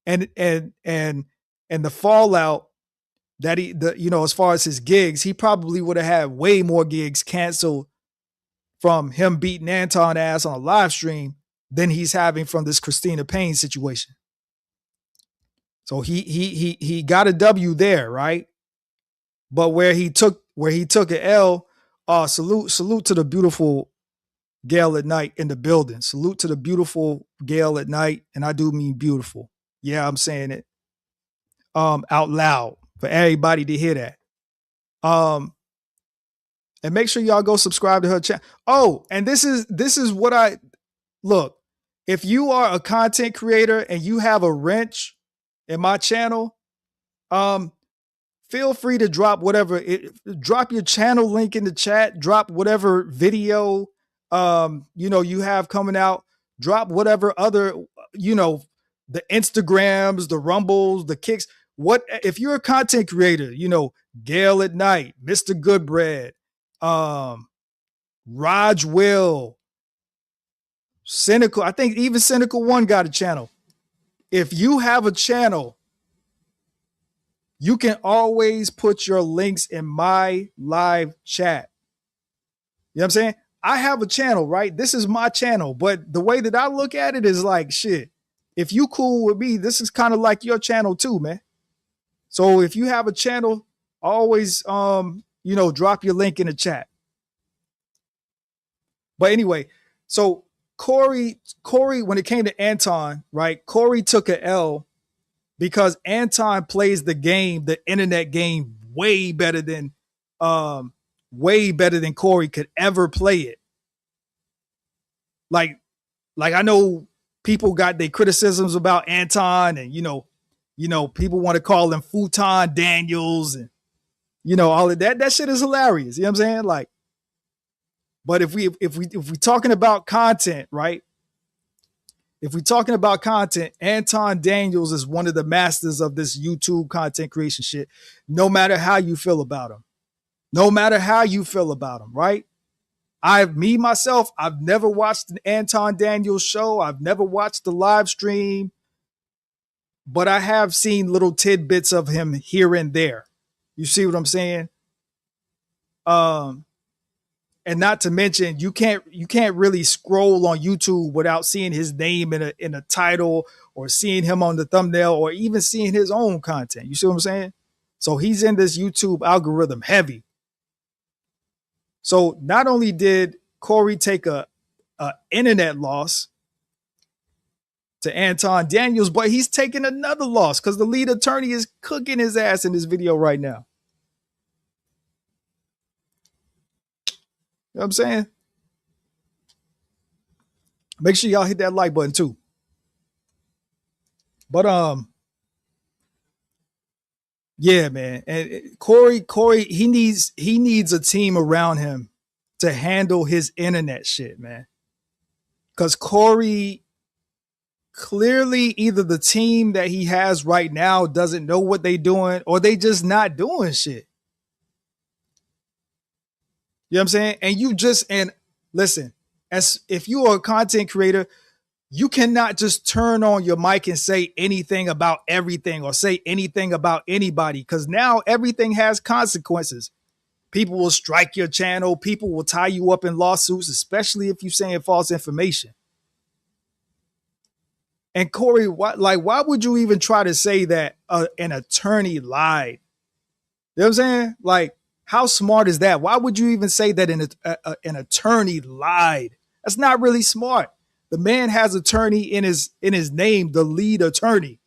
And the fallout that you know, as far as his gigs, he probably would have had way more gigs canceled from him beating Anton ass on a live stream than he's having from this Christina Payne situation. So he got a W there, right? But where he took an L, salute to the beautiful Gail at Night in the building. Salute to the beautiful Gail at Night, and I do mean beautiful. Yeah, I'm saying it out loud for everybody to hear that. And make sure y'all go subscribe to her channel. Oh, and this is what I look. If you are a content creator and you have a wrench in my channel, feel free to drop drop your channel link in the chat, drop whatever video you know you have coming out, drop whatever other, you know, the Instagrams, the Rumbles, the Kicks. What if you're a content creator, you know, Gail at Night, Mr. Goodbread, Raj Will, Cynical. I think even Cynical One got a channel. If you have a channel, you can always put your links in my live chat. You know what I'm saying? I have a channel, right? This is my channel, but the way that I look at it is like, shit, if you cool with me, this is kind of like your channel too, man. So if you have a channel, always, you know, drop your link in the chat. But anyway, so Corey, when it came to Anton, right? Corey took a L because Anton plays the game, the internet game, way better than Corey could ever play it. Like I know people got their criticisms about Anton, and you know, people want to call him Futon Daniels, and you know, all of that. That shit is hilarious. You know what I'm saying? Like, but if we talking about content, right? If we're talking about content, Anton Daniels is one of the masters of this YouTube content creation shit. No matter how you feel about him, right? I've never watched an Anton Daniels show. I've never watched the live stream, but I have seen little tidbits of him here and there. You see what I'm saying? And not to mention, you can't really scroll on YouTube without seeing his name in a title, or seeing him on the thumbnail, or even seeing his own content. You see what I'm saying? So he's in this YouTube algorithm heavy. So not only did Corey take a internet loss to Anton Daniels, but he's taking another loss because the lead attorney is cooking his ass in this video right now. You know what I'm saying? Make sure y'all hit that like button too. But yeah, man. And Corey, he needs a team around him to handle his internet shit, man. Because Corey, clearly either the team that he has right now doesn't know what they doing, or they just not doing shit. You know what I'm saying? And listen, as if you are a content creator, you cannot just turn on your mic and say anything about everything, or say anything about anybody, because now everything has consequences. People will strike your channel. People will tie you up in lawsuits, especially if you're saying false information. And Corey, why would you even try to say that an attorney lied? You know what I'm saying? Like, how smart is that? Why would you even say that an attorney lied? That's not really smart. The man has attorney in his name, the lead attorney.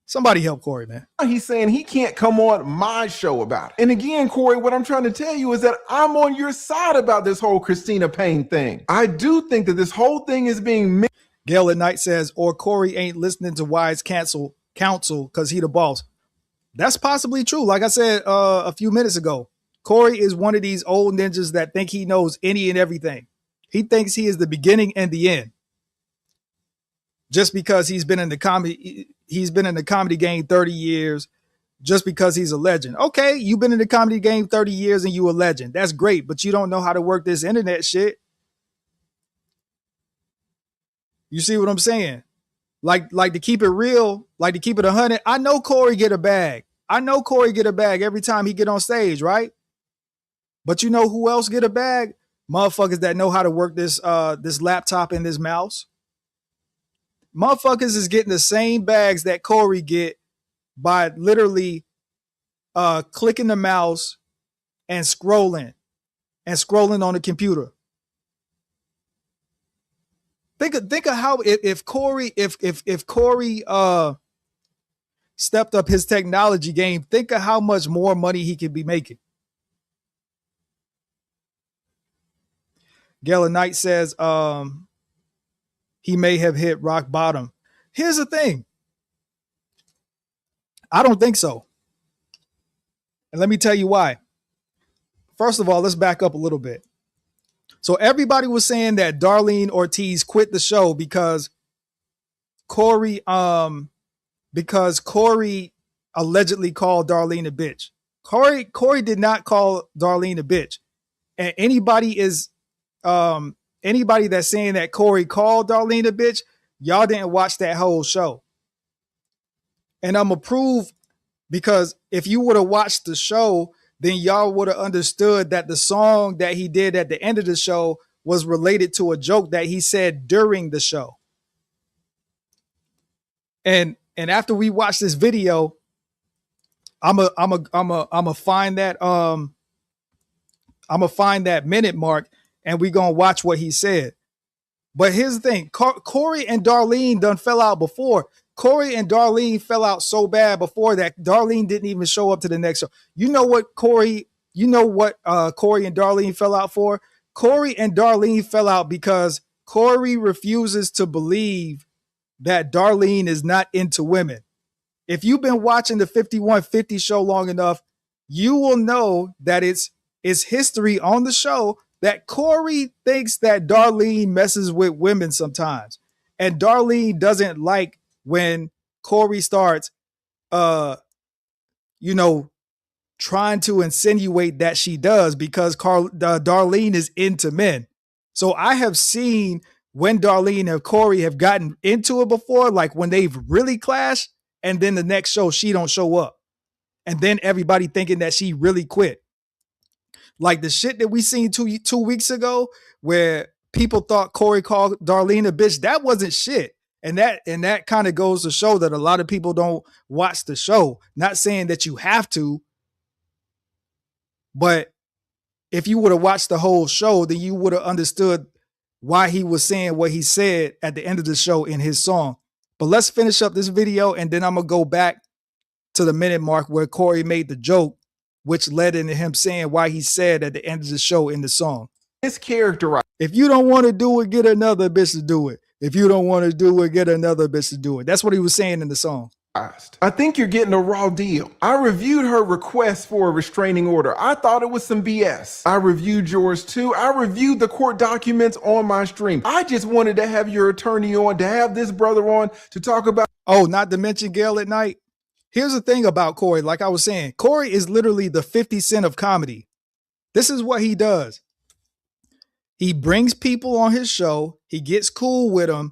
Somebody help Corey, man. He's saying he can't come on my show about it. And again, Corey, what I'm trying to tell you is that I'm on your side about this whole Christina Payne thing. I do think that this whole thing is being Gail at Night says, or Corey ain't listening to wise counsel because he the boss. That's possibly true. Like I said a few minutes ago, Corey is one of these old ninjas that think he knows any and everything. He thinks he is the beginning and the end. Just because he's been in the comedy game 30 years, just because he's a legend. Okay, you've been in the comedy game 30 years and you a legend. That's great, but you don't know how to work this internet shit. You see what I'm saying? Like to keep it real, like to keep it 100. I know Corey get a bag. Every time he get on stage, right? But you know who else get a bag? Motherfuckers that know how to work this laptop and this mouse. Motherfuckers is getting the same bags that Corey get by literally clicking the mouse and scrolling on the computer. Think of how if Corey stepped up his technology game, think of how much more money he could be making. Gala Knight says he may have hit rock bottom. Here's the thing. I don't think so. And let me tell you why. First of all, let's back up a little bit. So everybody was saying that Darlene Ortiz quit the show because Corey allegedly called Darlene a bitch. Corey did not call Darlene a bitch. And anybody that's saying that Corey called Darlene a bitch, y'all didn't watch that whole show. And I'm approved because if you would have watched the show, then y'all would have understood that the song that he did at the end of the show was related to a joke that he said during the show. And after we watch this video, I'm a find that minute mark and we gonna watch what he said. But here's the thing, Corey and Darlene done fell out before. Corey and Darlene fell out so bad before that Darlene didn't even show up to the next show. You know what Corey and Darlene fell out for? Corey and Darlene fell out because Corey refuses to believe that Darlene is not into women. If you've been watching the 5150 show long enough, you will know that it's history on the show that Corey thinks that Darlene messes with women sometimes. And Darlene doesn't like when Corey starts, trying to insinuate that she does because Darlene is into men. So I have seen when Darlene and Corey have gotten into it before, like when they've really clashed, and then the next show, she don't show up. and then everybody thinking that she really quit. Like the shit that we seen two weeks ago, where people thought Corey called Darlene a bitch, that wasn't shit. And that kind of goes to show that a lot of people don't watch the show. Not saying that you have to, but if you would have watched the whole show, then you would have understood why he was saying what he said at the end of the show in his song. But let's finish up this video, and then I'm going to go back to the minute mark where Corey made the joke, which led into him saying why he said at the end of the show in the song. Mischaracterized. If you don't want to do it, get another bitch to do it. If you don't want to do it, get another bitch to do it. That's what he was saying in the song. I think you're getting a raw deal. I reviewed her request for a restraining order. I thought it was some BS. I reviewed yours too. I reviewed the court documents on my stream. I just wanted to have your attorney on, to have this brother on to talk about. Oh, not to mention Gail at Night. Here's the thing about Corey. Like I was saying, Corey is literally the 50 Cent of comedy. This is what he does. He brings people on his show. He gets cool with them.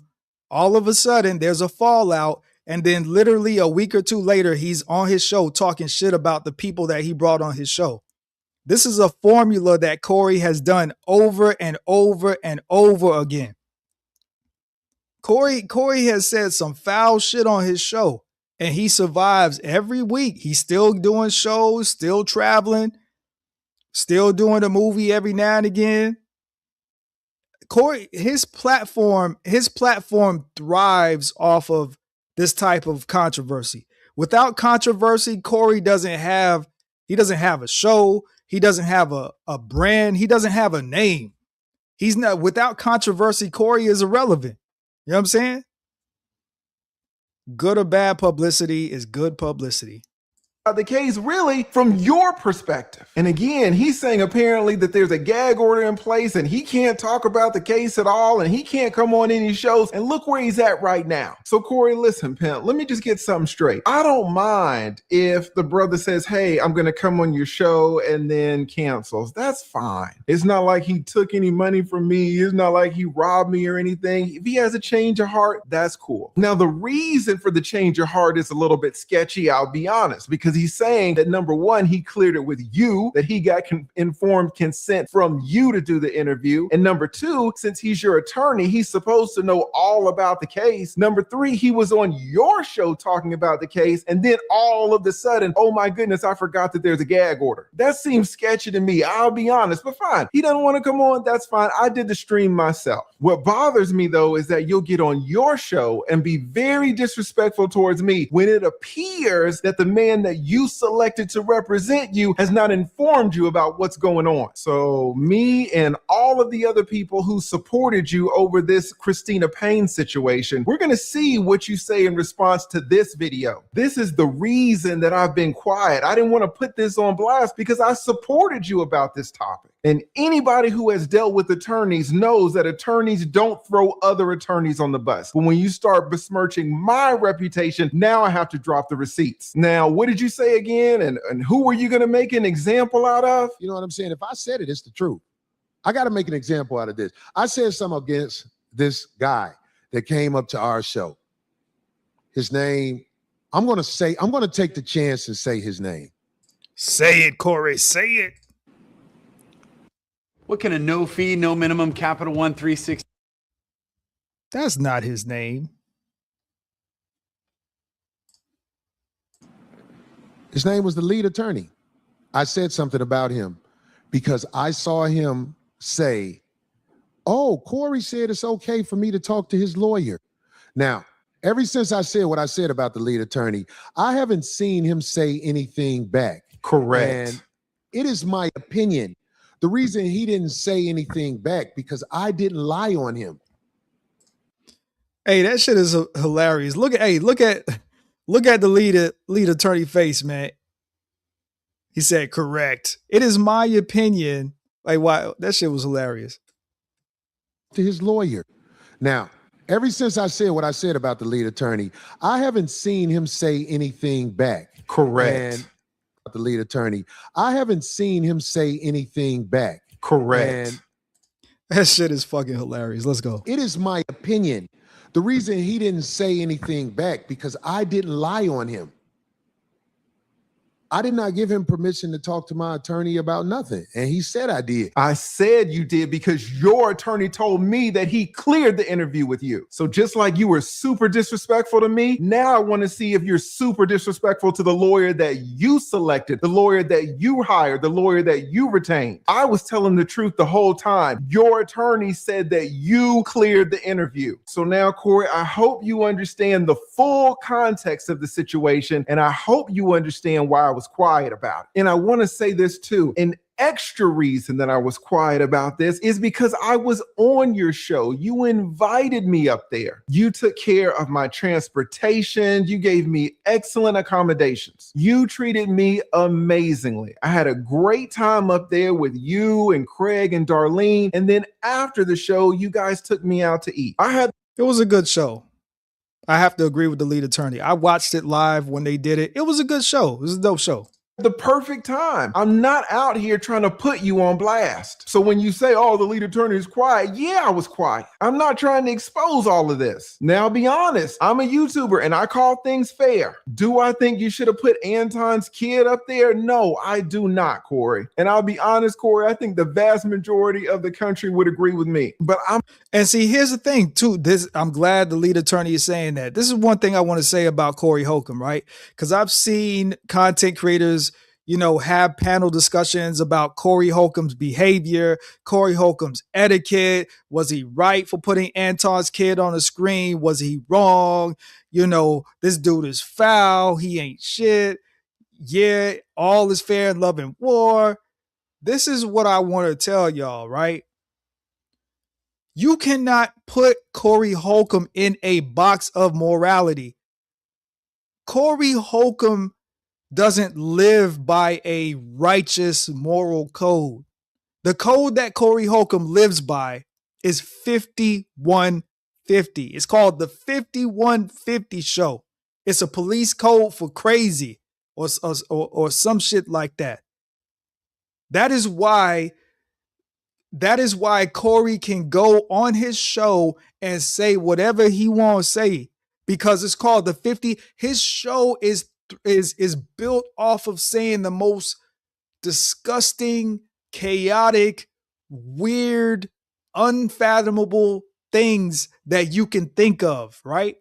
All of a sudden, there's a fallout. And then literally a week or two later, he's on his show talking shit about the people that he brought on his show. This is a formula that Corey has done over and over and over again. Corey has said some foul shit on his show, and he survives every week. He's still doing shows, still traveling, still doing a movie every now and again. Corey, his platform thrives off of this type of controversy. Without controversy, Corey doesn't have a show. He doesn't have a brand. He doesn't have a name. He's not, without controversy, Corey is irrelevant. You know what I'm saying? Good or bad publicity is good publicity. The case really from your perspective. And again, he's saying apparently that there's a gag order in place and he can't talk about the case at all and he can't come on any shows, and look where he's at right now. So Corey, listen, pimp, let me just get something straight. I don't mind if the brother says, hey, I'm going to come on your show and then cancels. That's fine. It's not like he took any money from me. It's not like he robbed me or anything. If he has a change of heart, that's cool. Now, the reason for the change of heart is a little bit sketchy, I'll be honest, because he's saying that number one, he cleared it with you, that he got informed consent from you to do the interview. And number two, since he's your attorney, he's supposed to know all about the case. Number three, he was on your show talking about the case. And then all of a sudden, oh my goodness, I forgot that there's a gag order. That seems sketchy to me. I'll be honest, but fine. He doesn't want to come on. That's fine. I did the stream myself. What bothers me though, is that you'll get on your show and be very disrespectful towards me when it appears that the man that you selected to represent you has not informed you about what's going on. So me and all of the other people who supported you over this Christina Payne situation, we're going to see what you say in response to this video. This is the reason that I've been quiet. I didn't want to put this on blast because I supported you about this topic. And anybody who has dealt with attorneys knows that attorneys don't throw other attorneys on the bus. But when you start besmirching my reputation, now I have to drop the receipts. Now, what did you say again? And who were you going to make an example out of? You know what I'm saying? If I said it, it's the truth. I got to make an example out of this. I said something against this guy that came up to our show. His name, I'm going to take the chance and say his name. Say it, Corey, say it. What can a no fee, no minimum Capital One 360? That's not his name. His name was the lead attorney. I said something about him because I saw him say, oh, Corey said it's okay for me to talk to his lawyer. Now, ever since I said what I said about the lead attorney, I haven't seen him say anything back. Correct. And it is my opinion. The reason he didn't say anything back because I didn't lie on him. Hey, that shit is hilarious. Look at the lead attorney face, man. He said, correct. It is my opinion. Like, wow, that shit was hilarious. To his lawyer. Now, ever since I said what I said about the lead attorney, I haven't seen him say anything back. Correct. And the lead attorney, I haven't seen him say anything back. Correct. And that shit is fucking hilarious. Let's go. It is my opinion. The reason he didn't say anything back because I didn't lie on him. I did not give him permission to talk to my attorney about nothing. And he said I did. I said you did because your attorney told me that he cleared the interview with you. So just like you were super disrespectful to me, now I want to see if you're super disrespectful to the lawyer that you selected, the lawyer that you hired, the lawyer that you retained. I was telling the truth the whole time. Your attorney said that you cleared the interview. So now, Corey, I hope you understand the full context of the situation, and I hope you understand why I was quiet about it. And I want to say this too. An extra reason that I was quiet about this is because I was on your show. You invited me up there. You took care of my transportation. You gave me excellent accommodations. You treated me amazingly. I had a great time up there with you and Craig and Darlene. And then after the show, you guys took me out to eat. It was a good show. I have to agree with the lead attorney. I watched it live when they did it. It was a good show. It was a dope show. The perfect time. I'm not out here trying to put you on blast. So when you say, oh, the lead attorney is quiet, yeah, I was quiet. I'm not trying to expose all of this. Now, be honest, I'm a YouTuber and I call things fair. Do I think you should have put Anton's kid up there? No, I do not, Corey. And I'll be honest, Corey, I think the vast majority of the country would agree with me. And see, here's the thing, too. I'm glad the lead attorney is saying that. This is one thing I want to say about Corey Holcomb, right? Because I've seen content creators, have panel discussions about Corey Holcomb's behavior, Corey Holcomb's etiquette. Was he right for putting Anton's kid on the screen? Was he wrong? This dude is foul. He ain't shit. Yeah, all is fair in love and war. This is what I want to tell y'all, right? You cannot put Corey Holcomb in a box of morality. Corey Holcomb doesn't live by a righteous moral code. The code that Corey Holcomb lives by is 5150. It's called the 5150 show. It's a police code for crazy or some shit like that. That is why Corey can go on his show and say whatever he wants to say, because it's called the 50. His show is built off of saying the most disgusting, chaotic, weird, unfathomable things that you can think of, right?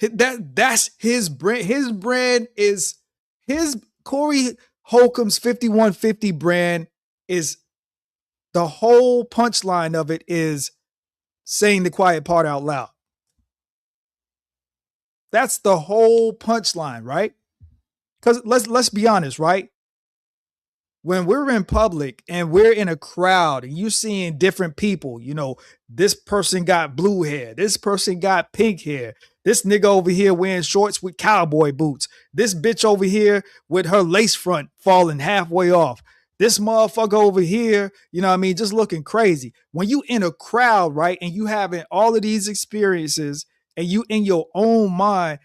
That's his brand. His brand is Corey Holcomb's 5150 brand is the whole punchline of it is saying the quiet part out loud. That's the whole punchline, right? Because let's be honest, right? When we're in public and we're in a crowd and you're seeing different people, this person got blue hair, this person got pink hair, this nigga over here wearing shorts with cowboy boots, this bitch over here with her lace front falling halfway off, this motherfucker over here, just looking crazy. When you in a crowd, right, and you having all of these experiences and you in your own mind,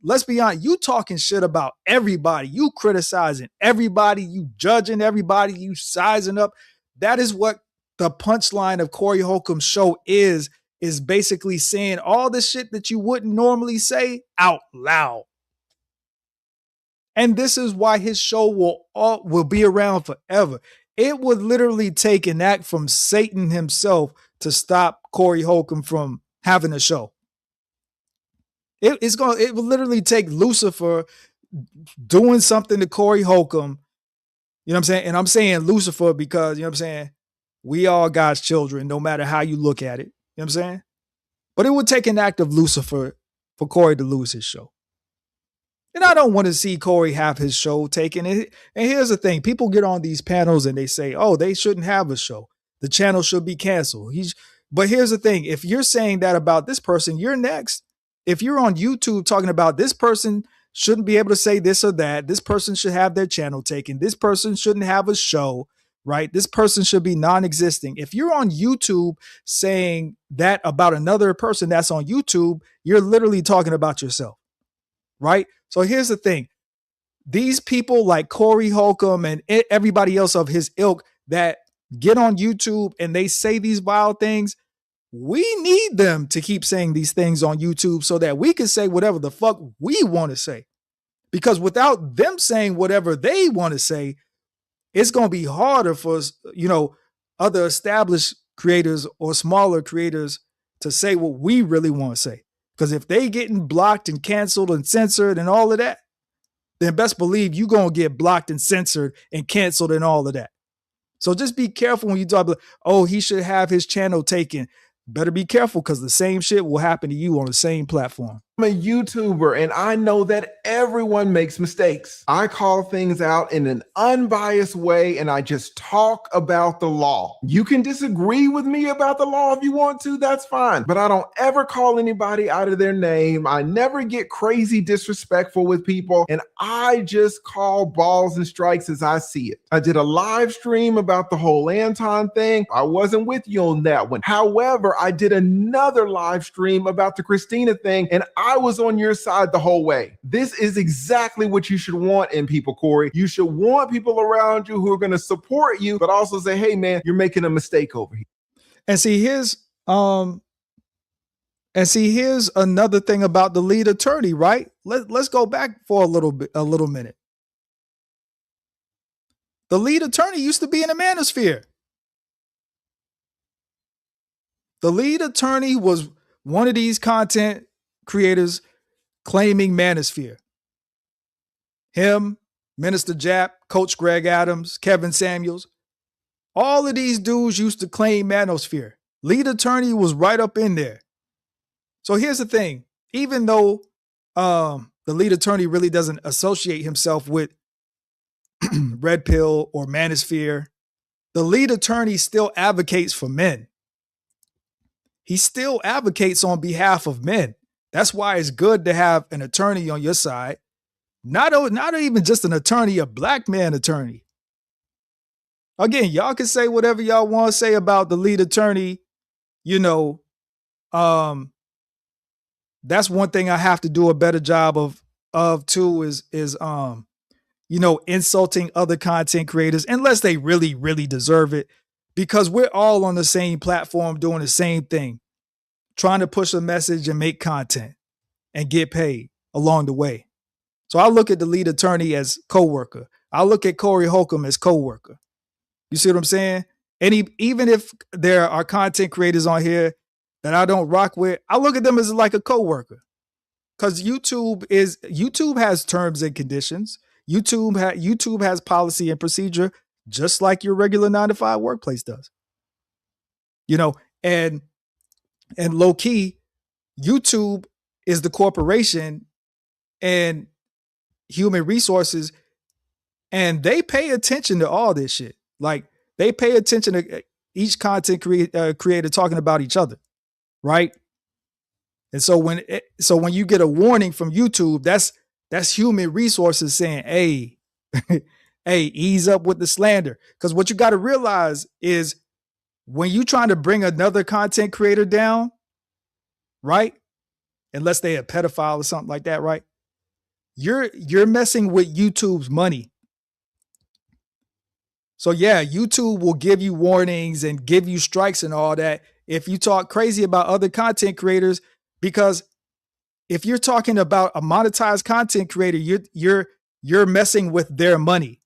let's be honest, you talking shit about everybody. You criticizing everybody. You judging everybody. You sizing up. That is what the punchline of Corey Holcomb's show is basically saying all the shit that you wouldn't normally say out loud. And this is why his show will be around forever. It would literally take an act from Satan himself to stop Corey Holcomb from having a show. It will literally take Lucifer doing something to Corey Holcomb. You know what I'm saying? And I'm saying Lucifer because, we all God's children, no matter how you look at it. You know what I'm saying? But it would take an act of Lucifer for Corey to lose his show. And I don't want to see Corey have his show taken. And here's the thing. People get on these panels and they say, oh, they shouldn't have a show. The channel should be canceled. But here's the thing. If you're saying that about this person, you're next. If you're on YouTube talking about this person shouldn't be able to say this or that, this person should have their channel taken, this person shouldn't have a show, right? This person should be non-existing. If you're on YouTube saying that about another person that's on YouTube, you're literally talking about yourself, right? So here's the thing. These people like Corey Holcomb and everybody else of his ilk that get on YouTube and they say these vile things, we need them to keep saying these things on YouTube so that we can say whatever the fuck we want to say. Because without them saying whatever they want to say, it's going to be harder for, other established creators or smaller creators to say what we really want to say. Because if they getting blocked and canceled and censored and all of that, then best believe you're going to get blocked and censored and canceled and all of that. So just be careful when you talk about, oh, he should have his channel taken. Better be careful because the same shit will happen to you on the same platform. I'm a YouTuber and I know that everyone makes mistakes. I call things out in an unbiased way and I just talk about the law. You can disagree with me about the law if you want to, that's fine. But I don't ever call anybody out of their name. I never get crazy disrespectful with people and I just call balls and strikes as I see it. I did a live stream about the whole Anton thing. I wasn't with you on that one. However, I did another live stream about the Christina thing and I was on your side the whole way. This is exactly what you should want in people, Corey. You should want people around you who are going to support you, but also say, hey man, you're making a mistake over here. And see, here's another thing about the lead attorney, right? Let's go back for a little minute. The lead attorney used to be in the manosphere. The lead attorney was one of these content creators claiming manosphere. Him, Minister Jap, Coach Greg Adams, Kevin Samuels, all of these dudes used to claim manosphere. Lead attorney was right up in there. So here's the thing. Even though the lead attorney really doesn't associate himself with Red Pill or manosphere, the lead attorney still advocates for men. He still advocates on behalf of men. That's why it's good to have an attorney on your side. Not even just an attorney, a black man attorney. Again, y'all can say whatever y'all want to say about the lead attorney. That's one thing I have to do a better job of too is insulting other content creators unless they really, really deserve it. Because we're all on the same platform doing the same thing, trying to push a message and make content and get paid along the way. So I look at the lead attorney as co-worker. I look at Corey HOLCOMB as co-worker. You see what I'm saying? And even if there are content creators on here that I don't rock with, I look at them as like a co-worker. Because YouTube has terms and conditions. YouTube has policy and procedure, just like your regular 9-to-5 workplace does. And low key, YouTube is the corporation and human resources, and they pay attention to all this shit. Like they pay attention to each content creator talking about each other, right? And so when you get a warning from YouTube, that's human resources saying, hey, hey, ease up with the slander. Because what you got to realize is when you trying to bring another content creator down, right? Unless they're a pedophile or something like that, right? You're messing with YouTube's money. So yeah, YouTube will give you warnings and give you strikes and all that if you talk crazy about other content creators, because if you're talking about a monetized content creator, you're messing with their money.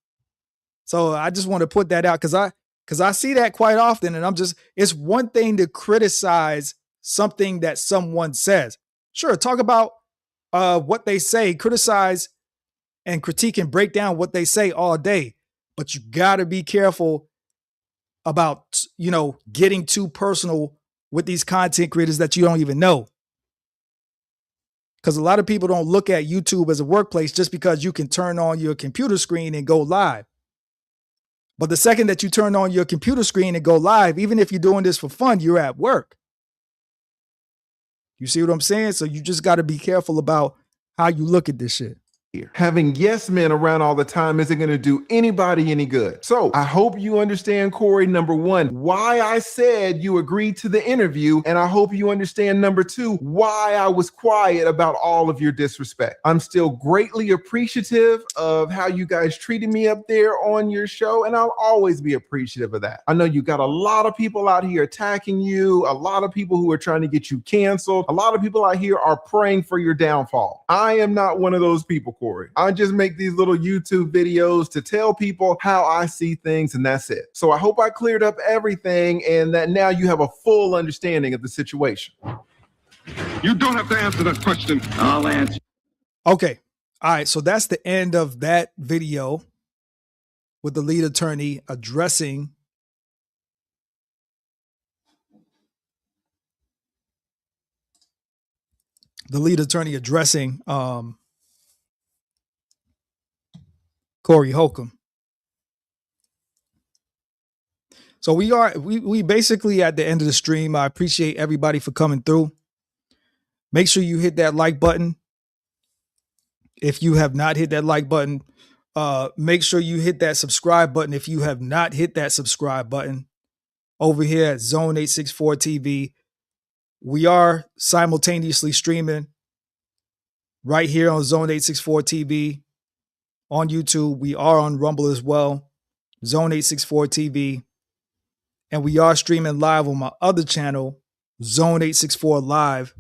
So I just want to put that out because I see that quite often, and it's one thing to criticize something that someone says. Sure, talk about what they say, criticize and critique and break down what they say all day. But you got to be careful about, getting too personal with these content creators that you don't even know. Because a lot of people don't look at YouTube as a workplace just because you can turn on your computer screen and go live. But the second that you turn on your computer screen and go live, even if you're doing this for fun, you're at work. You see what I'm saying? So you just got to be careful about how you look at this shit. Having yes men around all the time isn't going to do anybody any good. So I hope you understand, Corey, number one, why I said you agreed to the interview. And I hope you understand, number two, why I was quiet about all of your disrespect. I'm still greatly appreciative of how you guys treated me up there on your show. And I'll always be appreciative of that. I know you got a lot of people out here attacking you, a lot of people who are trying to get you canceled. A lot of people out here are praying for your downfall. I am not one of those people, Corey. Corey. I just make these little YouTube videos to tell people how I see things, and that's it. So I hope I cleared up everything and that now you have a full understanding of the situation. You don't have to answer that question. I'll answer. Okay. All right. So that's the end of that video with the lead attorney addressing Corey Holcomb. So we basically at the end of the stream. I appreciate everybody for coming through. Make sure you hit that like button. If you have not hit that like button, make sure you hit that subscribe button. If you have not hit that subscribe button over here at Zone 864 TV, we are simultaneously streaming right here on Zone 864 TV on YouTube. We are on Rumble as well, Zone 864 TV. And we are streaming live on my other channel, Zone 864 Live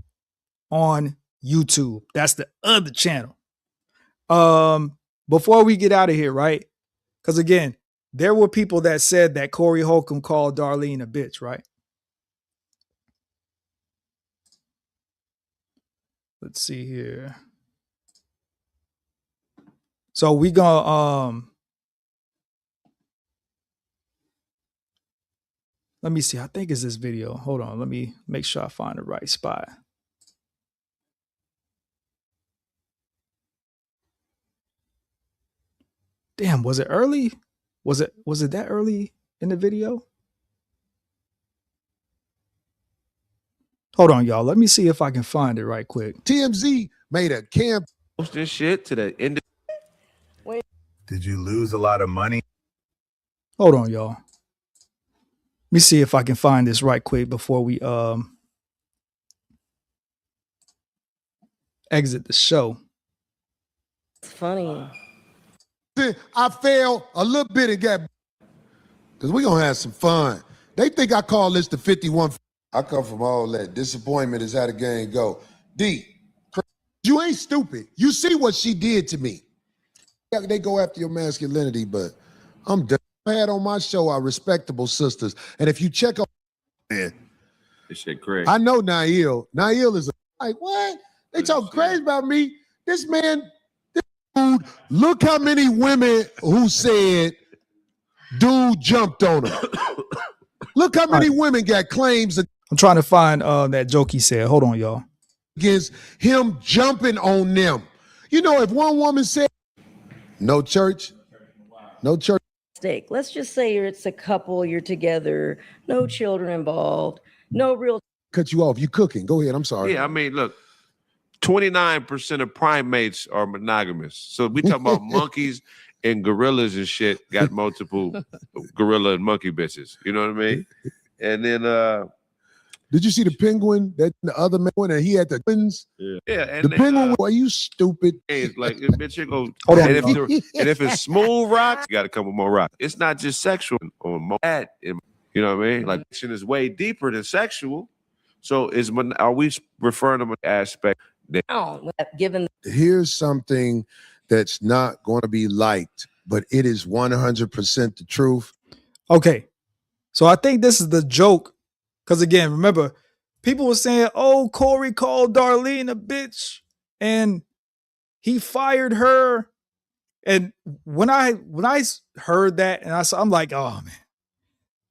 on YouTube. That's the other channel. Before we get out of here, right? Because again, there were people that said that Corey Holcomb called Darlene a bitch, right? Let's see here. So we gonna let me see. I think it's this video. Hold on. Let me make sure I find the right spot. Damn, was it early? Was it that early in the video? Hold on, y'all. Let me see if I can find it right quick. TMZ made a camp. Post this shit to the end. Did you lose a lot of money? Hold on, y'all. Let me see if I can find this right quick before we exit the show. It's funny. I failed a little bit and got, because we're going to have some fun. They think I call this the 51. I come from all that. Disappointment is how the game go. D, you ain't stupid. You see what she did to me. They go after your masculinity, but I'm done. I had on my show our respectable sisters. And if you check on, man, This shit crazy. I know Nail. Nail is like, what? They talk crazy about me. This man, this dude, look how many women who said dude jumped on him. Look how many women got claims I'm trying to find that joke he said. Hold on, y'all. against him jumping on them. You know, if one woman said, no church, no church. Mistake. Let's just say it's a couple, you're together, no children involved, no real. Cut you off. You cooking. Go ahead. I'm sorry. Yeah, I mean, look, 29% of primates are monogamous. So we talking about monkeys and gorillas and shit got multiple gorilla and monkey bitches. You know what I mean? And then did you see the penguin that the other man and he had the twins? yeah, and The then, penguin, are you stupid? it's like bitch, it goes. Hold on, And y'all. and if it's smooth rocks, you got to come with more rocks. It's not just sexual or more. You know what I mean? Like shit is way deeper than sexual. So are we referring to an aspect that Given Here's something that's not going to be liked, but it is 100% the truth. Okay. So I think this is the joke. Because again, remember, people were saying, oh, Corey called Darlene a bitch and he fired her. And when I heard that and I'm like, oh man,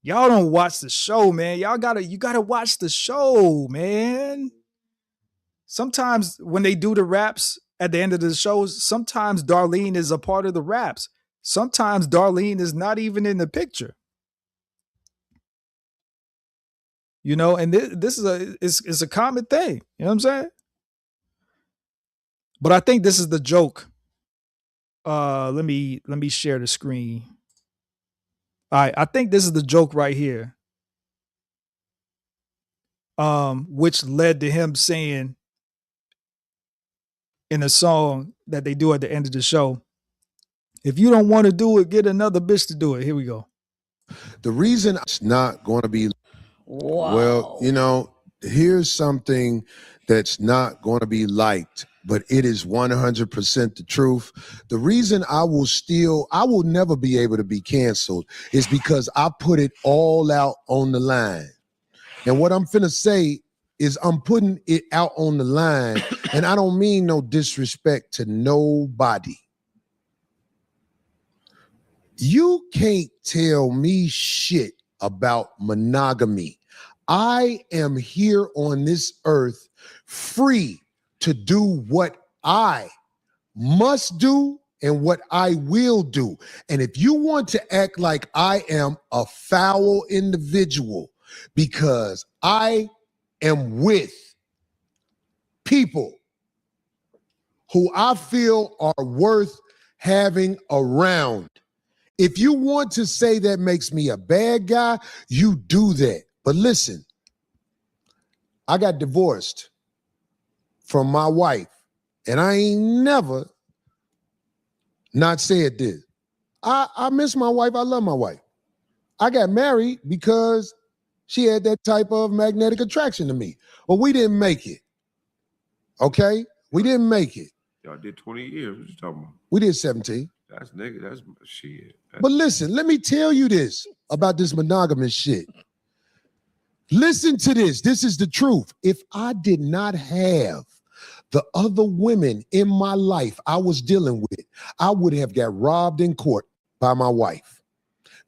y'all don't watch the show, man. You gotta watch the show, man. Sometimes when they do the raps at the end of the shows, sometimes Darlene is a part of the raps. Sometimes Darlene is not even in the picture. You know, and this is a common thing. You know what I'm saying? But I think this is the joke. Let me share the screen. All right, I think this is the joke right here. Which led to him saying in a song that they do at the end of the show, if you don't want to do it, get another bitch to do it. Here we go. The reason it's not going to be, wow. well, you know, here's something that's not going to be liked, but it is 100% the truth. The reason I will never be able to be canceled is because I put it all out on the line. And what I'm finna say is I'm putting it out on the line, and I don't mean no disrespect to nobody. You can't tell me shit about monogamy. I am here on this earth free to do what I must do and what I will do. And if you want to act like I am a foul individual because I am with people who I feel are worth having around, if you want to say that makes me a bad guy, you do that. But listen, I got divorced from my wife, and I ain't never not said this. I miss my wife. I love my wife. I got married because she had that type of magnetic attraction to me. But we didn't make it. Okay? We didn't make it. Y'all did 20 years. What you talking about? We did 17. That's nigga. That's shit. But listen, let me tell you this about this monogamous shit. Listen to this. This is the truth. If I did not have the other women in my life I was dealing with, I would have got robbed in court by my wife.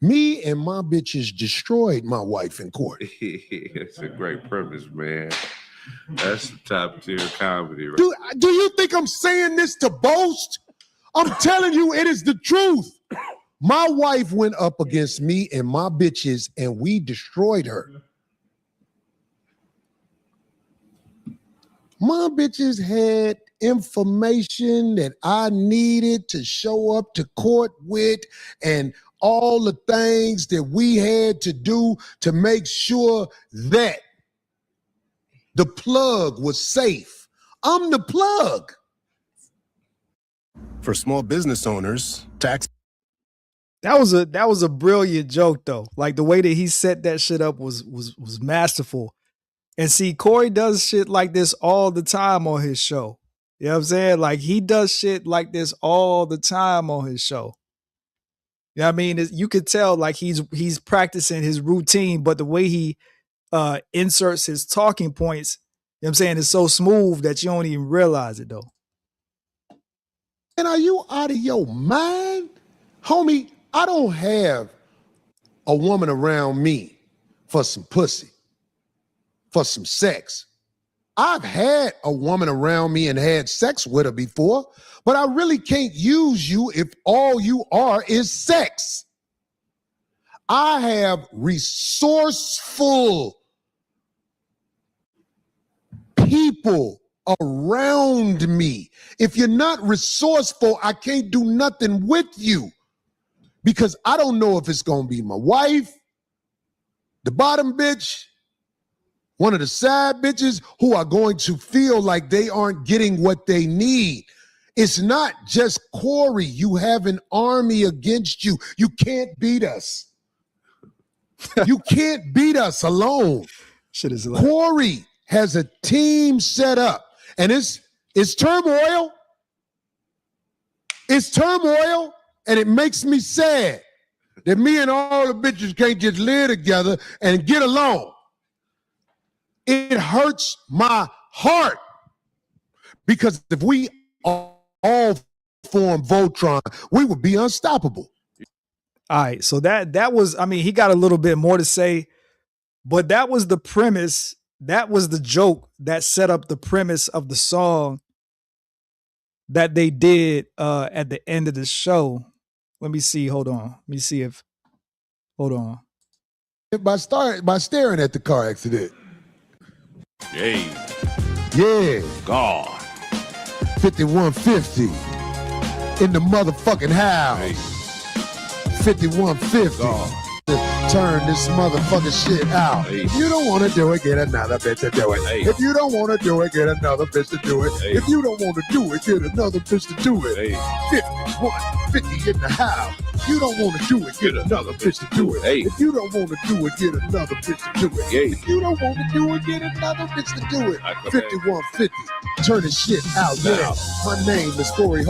Me and my bitches destroyed my wife in court. It's a great premise, man. That's the top tier comedy. Right? Do you think I'm saying this to boast? I'm telling you, it is the truth. My wife went up against me and my bitches, and we destroyed her. My bitches had information that I needed to show up to court with, and all the things that we had to do to make sure that the plug was safe. I'm the plug. For small business owners, tax. That was a brilliant joke though. Like the way that he set that shit up was masterful. And see, Corey does shit like this all the time on his show. You know what I'm saying? Like he does shit like this all the time on his show. You know what I mean? You could tell like he's practicing his routine, but the way he inserts his talking points, you know what I'm saying, is so smooth that you don't even realize it though. And are you out of your mind? Homie, I don't have a woman around me for some pussy, for some sex. I've had a woman around me and had sex with her before, but I really can't use you if all you are is sex. I have resourceful people around me. If you're not resourceful, I can't do nothing with you because I don't know if it's going to be my wife, the bottom bitch, one of the side bitches who are going to feel like they aren't getting what they need. It's not just Corey. You have an army against you. You can't beat us. You can't beat us alone. Shit is Corey has a team set up, and it's turmoil. It's turmoil, and it makes me sad that me and all the bitches can't just live together and get along. It hurts my heart because if we all form Voltron, we would be unstoppable. All right, so that was, I mean, he got a little bit more to say, but that was the premise. That was the joke that set up the premise of the song that they did at the end of the show. Let me see. Hold on. Let me see if. Hold on. By staring at the car accident. Hey. Yeah. God. 5150 in the motherfucking house. Hey. 5150. God. turn this motherfucking shit out. Hey. If you don't want to do it, get another bitch to do it. Hey. If you don't want to do it, get another bitch to do it. Hey. If you don't want to do it, get another bitch to do it. Hey. 50 in the house. If you don't want to do it, get another bitch to do it. Hey. If you don't want to do it, get another bitch to do it. Hey. If you don't want to do it, get another bitch to do it. I come 5150. Turn this shit out. Yeah. My name is Corey.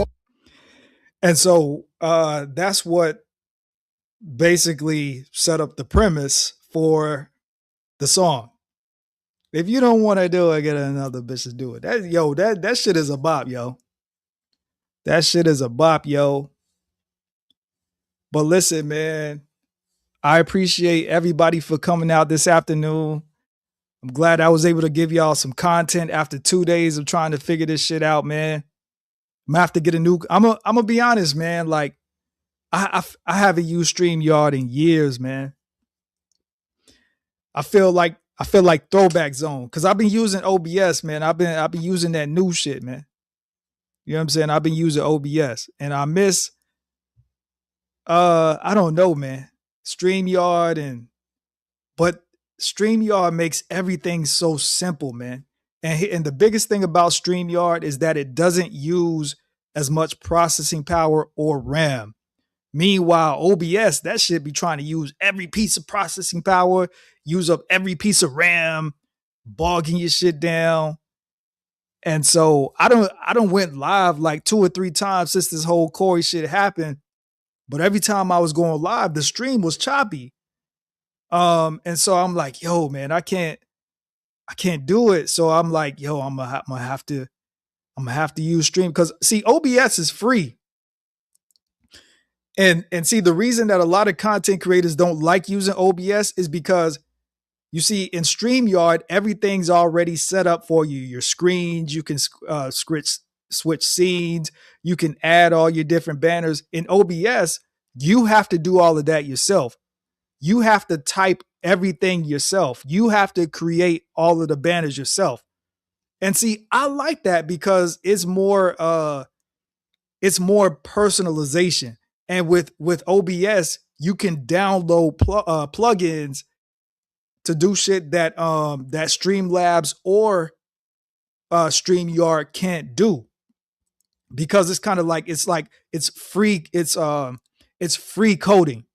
And so that's what basically set up the premise for the song. If you don't want to do it, get another bitch to do it. That shit is a bop, yo. That shit is a bop, yo. But listen, man, I appreciate everybody for coming out this afternoon. I'm glad I was able to give y'all some content after 2 days of trying to figure this shit out, man. I'm gonna have to get a new. I'm gonna be honest, man. Like, I haven't used StreamYard in years, man. I feel like throwback zone because I've been using OBS, man. I've been using that new shit, man. You know what I'm saying? I've been using OBS, and I miss. I don't know, man. StreamYard but StreamYard makes everything so simple, man. And the biggest thing about StreamYard is that it doesn't use as much processing power or RAM. Meanwhile, OBS, that shit be trying to use every piece of processing power, use up every piece of RAM, bogging your shit down. And so I don't went live like 2 or 3 times since this whole Corey shit happened. But every time I was going live, the stream was choppy. And so I'm like, yo, man, I can't do it. So I'm like, yo, I'm gonna have to use Stream because see, OBS is free. And see, the reason that a lot of content creators don't like using OBS is because you see, in StreamYard, everything's already set up for you. Your screens, you can switch scenes, you can add all your different banners. In OBS, you have to do all of that yourself. You have to type everything yourself. You have to create all of the banners yourself. And see, I like that because it's more personalization. And with OBS, you can download plugins to do shit that that Streamlabs or StreamYard can't do. Because it's kind of like it's free, it's free coding.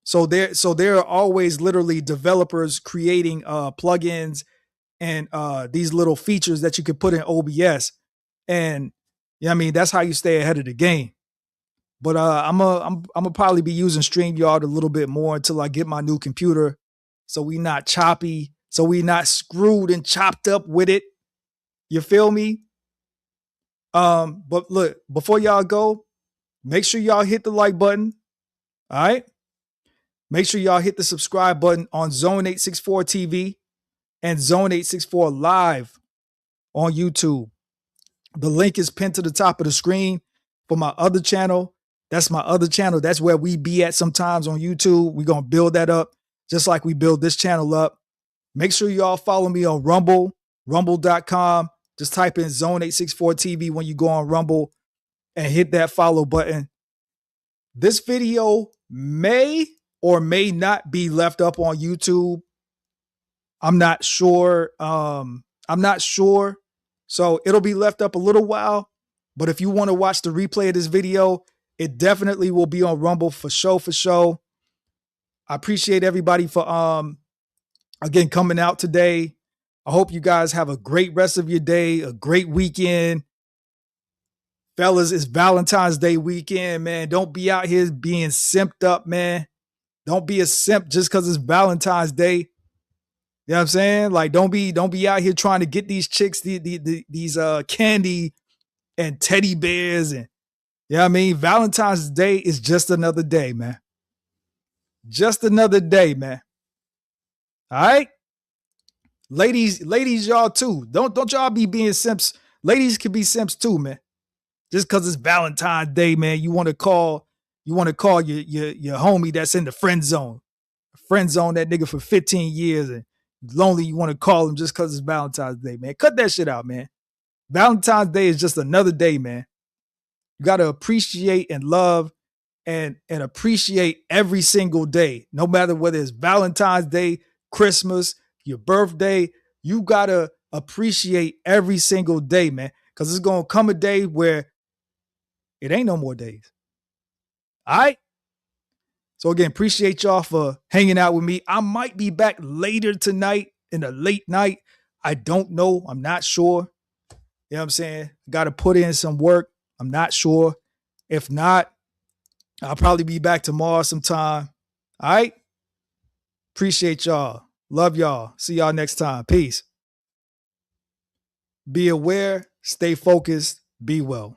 So there are always literally developers creating plugins and these little features that you could put in OBS. And yeah, I mean, that's how you stay ahead of the game. But I'm gonna probably be using StreamYard a little bit more until I get my new computer, so we not choppy, so we not screwed and chopped up with it. You feel me? But look, before y'all go, make sure y'all hit the like button. All right. Make sure y'all hit the subscribe button on Zone 864 TV and Zone 864 Live on YouTube. The link is pinned to the top of the screen for my other channel. That's my other channel. That's where we be at sometimes on YouTube. We're going to build that up just like we build this channel up. Make sure y'all follow me on Rumble, rumble.com. Just type in Zone 864 TV when you go on Rumble and hit that follow button. This video may or may not be left up on YouTube. I'm not sure. So it'll be left up a little while. But if you want to watch the replay of this video, it definitely will be on Rumble for sure. I appreciate everybody for again coming out today. I hope you guys have a great rest of your day, a great weekend. Fellas, it's Valentine's Day weekend, man. Don't be out here being simped up, man. Don't be a simp just because it's Valentine's Day. You know what I'm saying? Like, don't be out here trying to get these chicks these candy and teddy bears and you know what I mean? Valentine's Day is just another day, man. Just another day, man. All right? Ladies, y'all too. Don't y'all be being simps. Ladies can be simps too, man. Just because it's Valentine's Day, man, you want to call your homie that's in the friend zone. Friend zone that nigga for 15 years and lonely, you want to call him just because it's Valentine's Day, man. Cut that shit out, man. Valentine's Day is just another day, man. You got to appreciate and love and appreciate every single day, no matter whether it's Valentine's Day, Christmas, your birthday. You gotta appreciate every single day, man, because it's gonna come a day where it ain't no more days. All right. So again, appreciate y'all for hanging out with me. I might be back later tonight in the late night. I don't know. I'm not sure. You know what I'm saying? Got to put in some work. I'm not sure. If not, I'll probably be back tomorrow sometime. All right. Appreciate y'all. Love y'all. See y'all next time. Peace. Be aware. Stay focused. Be well.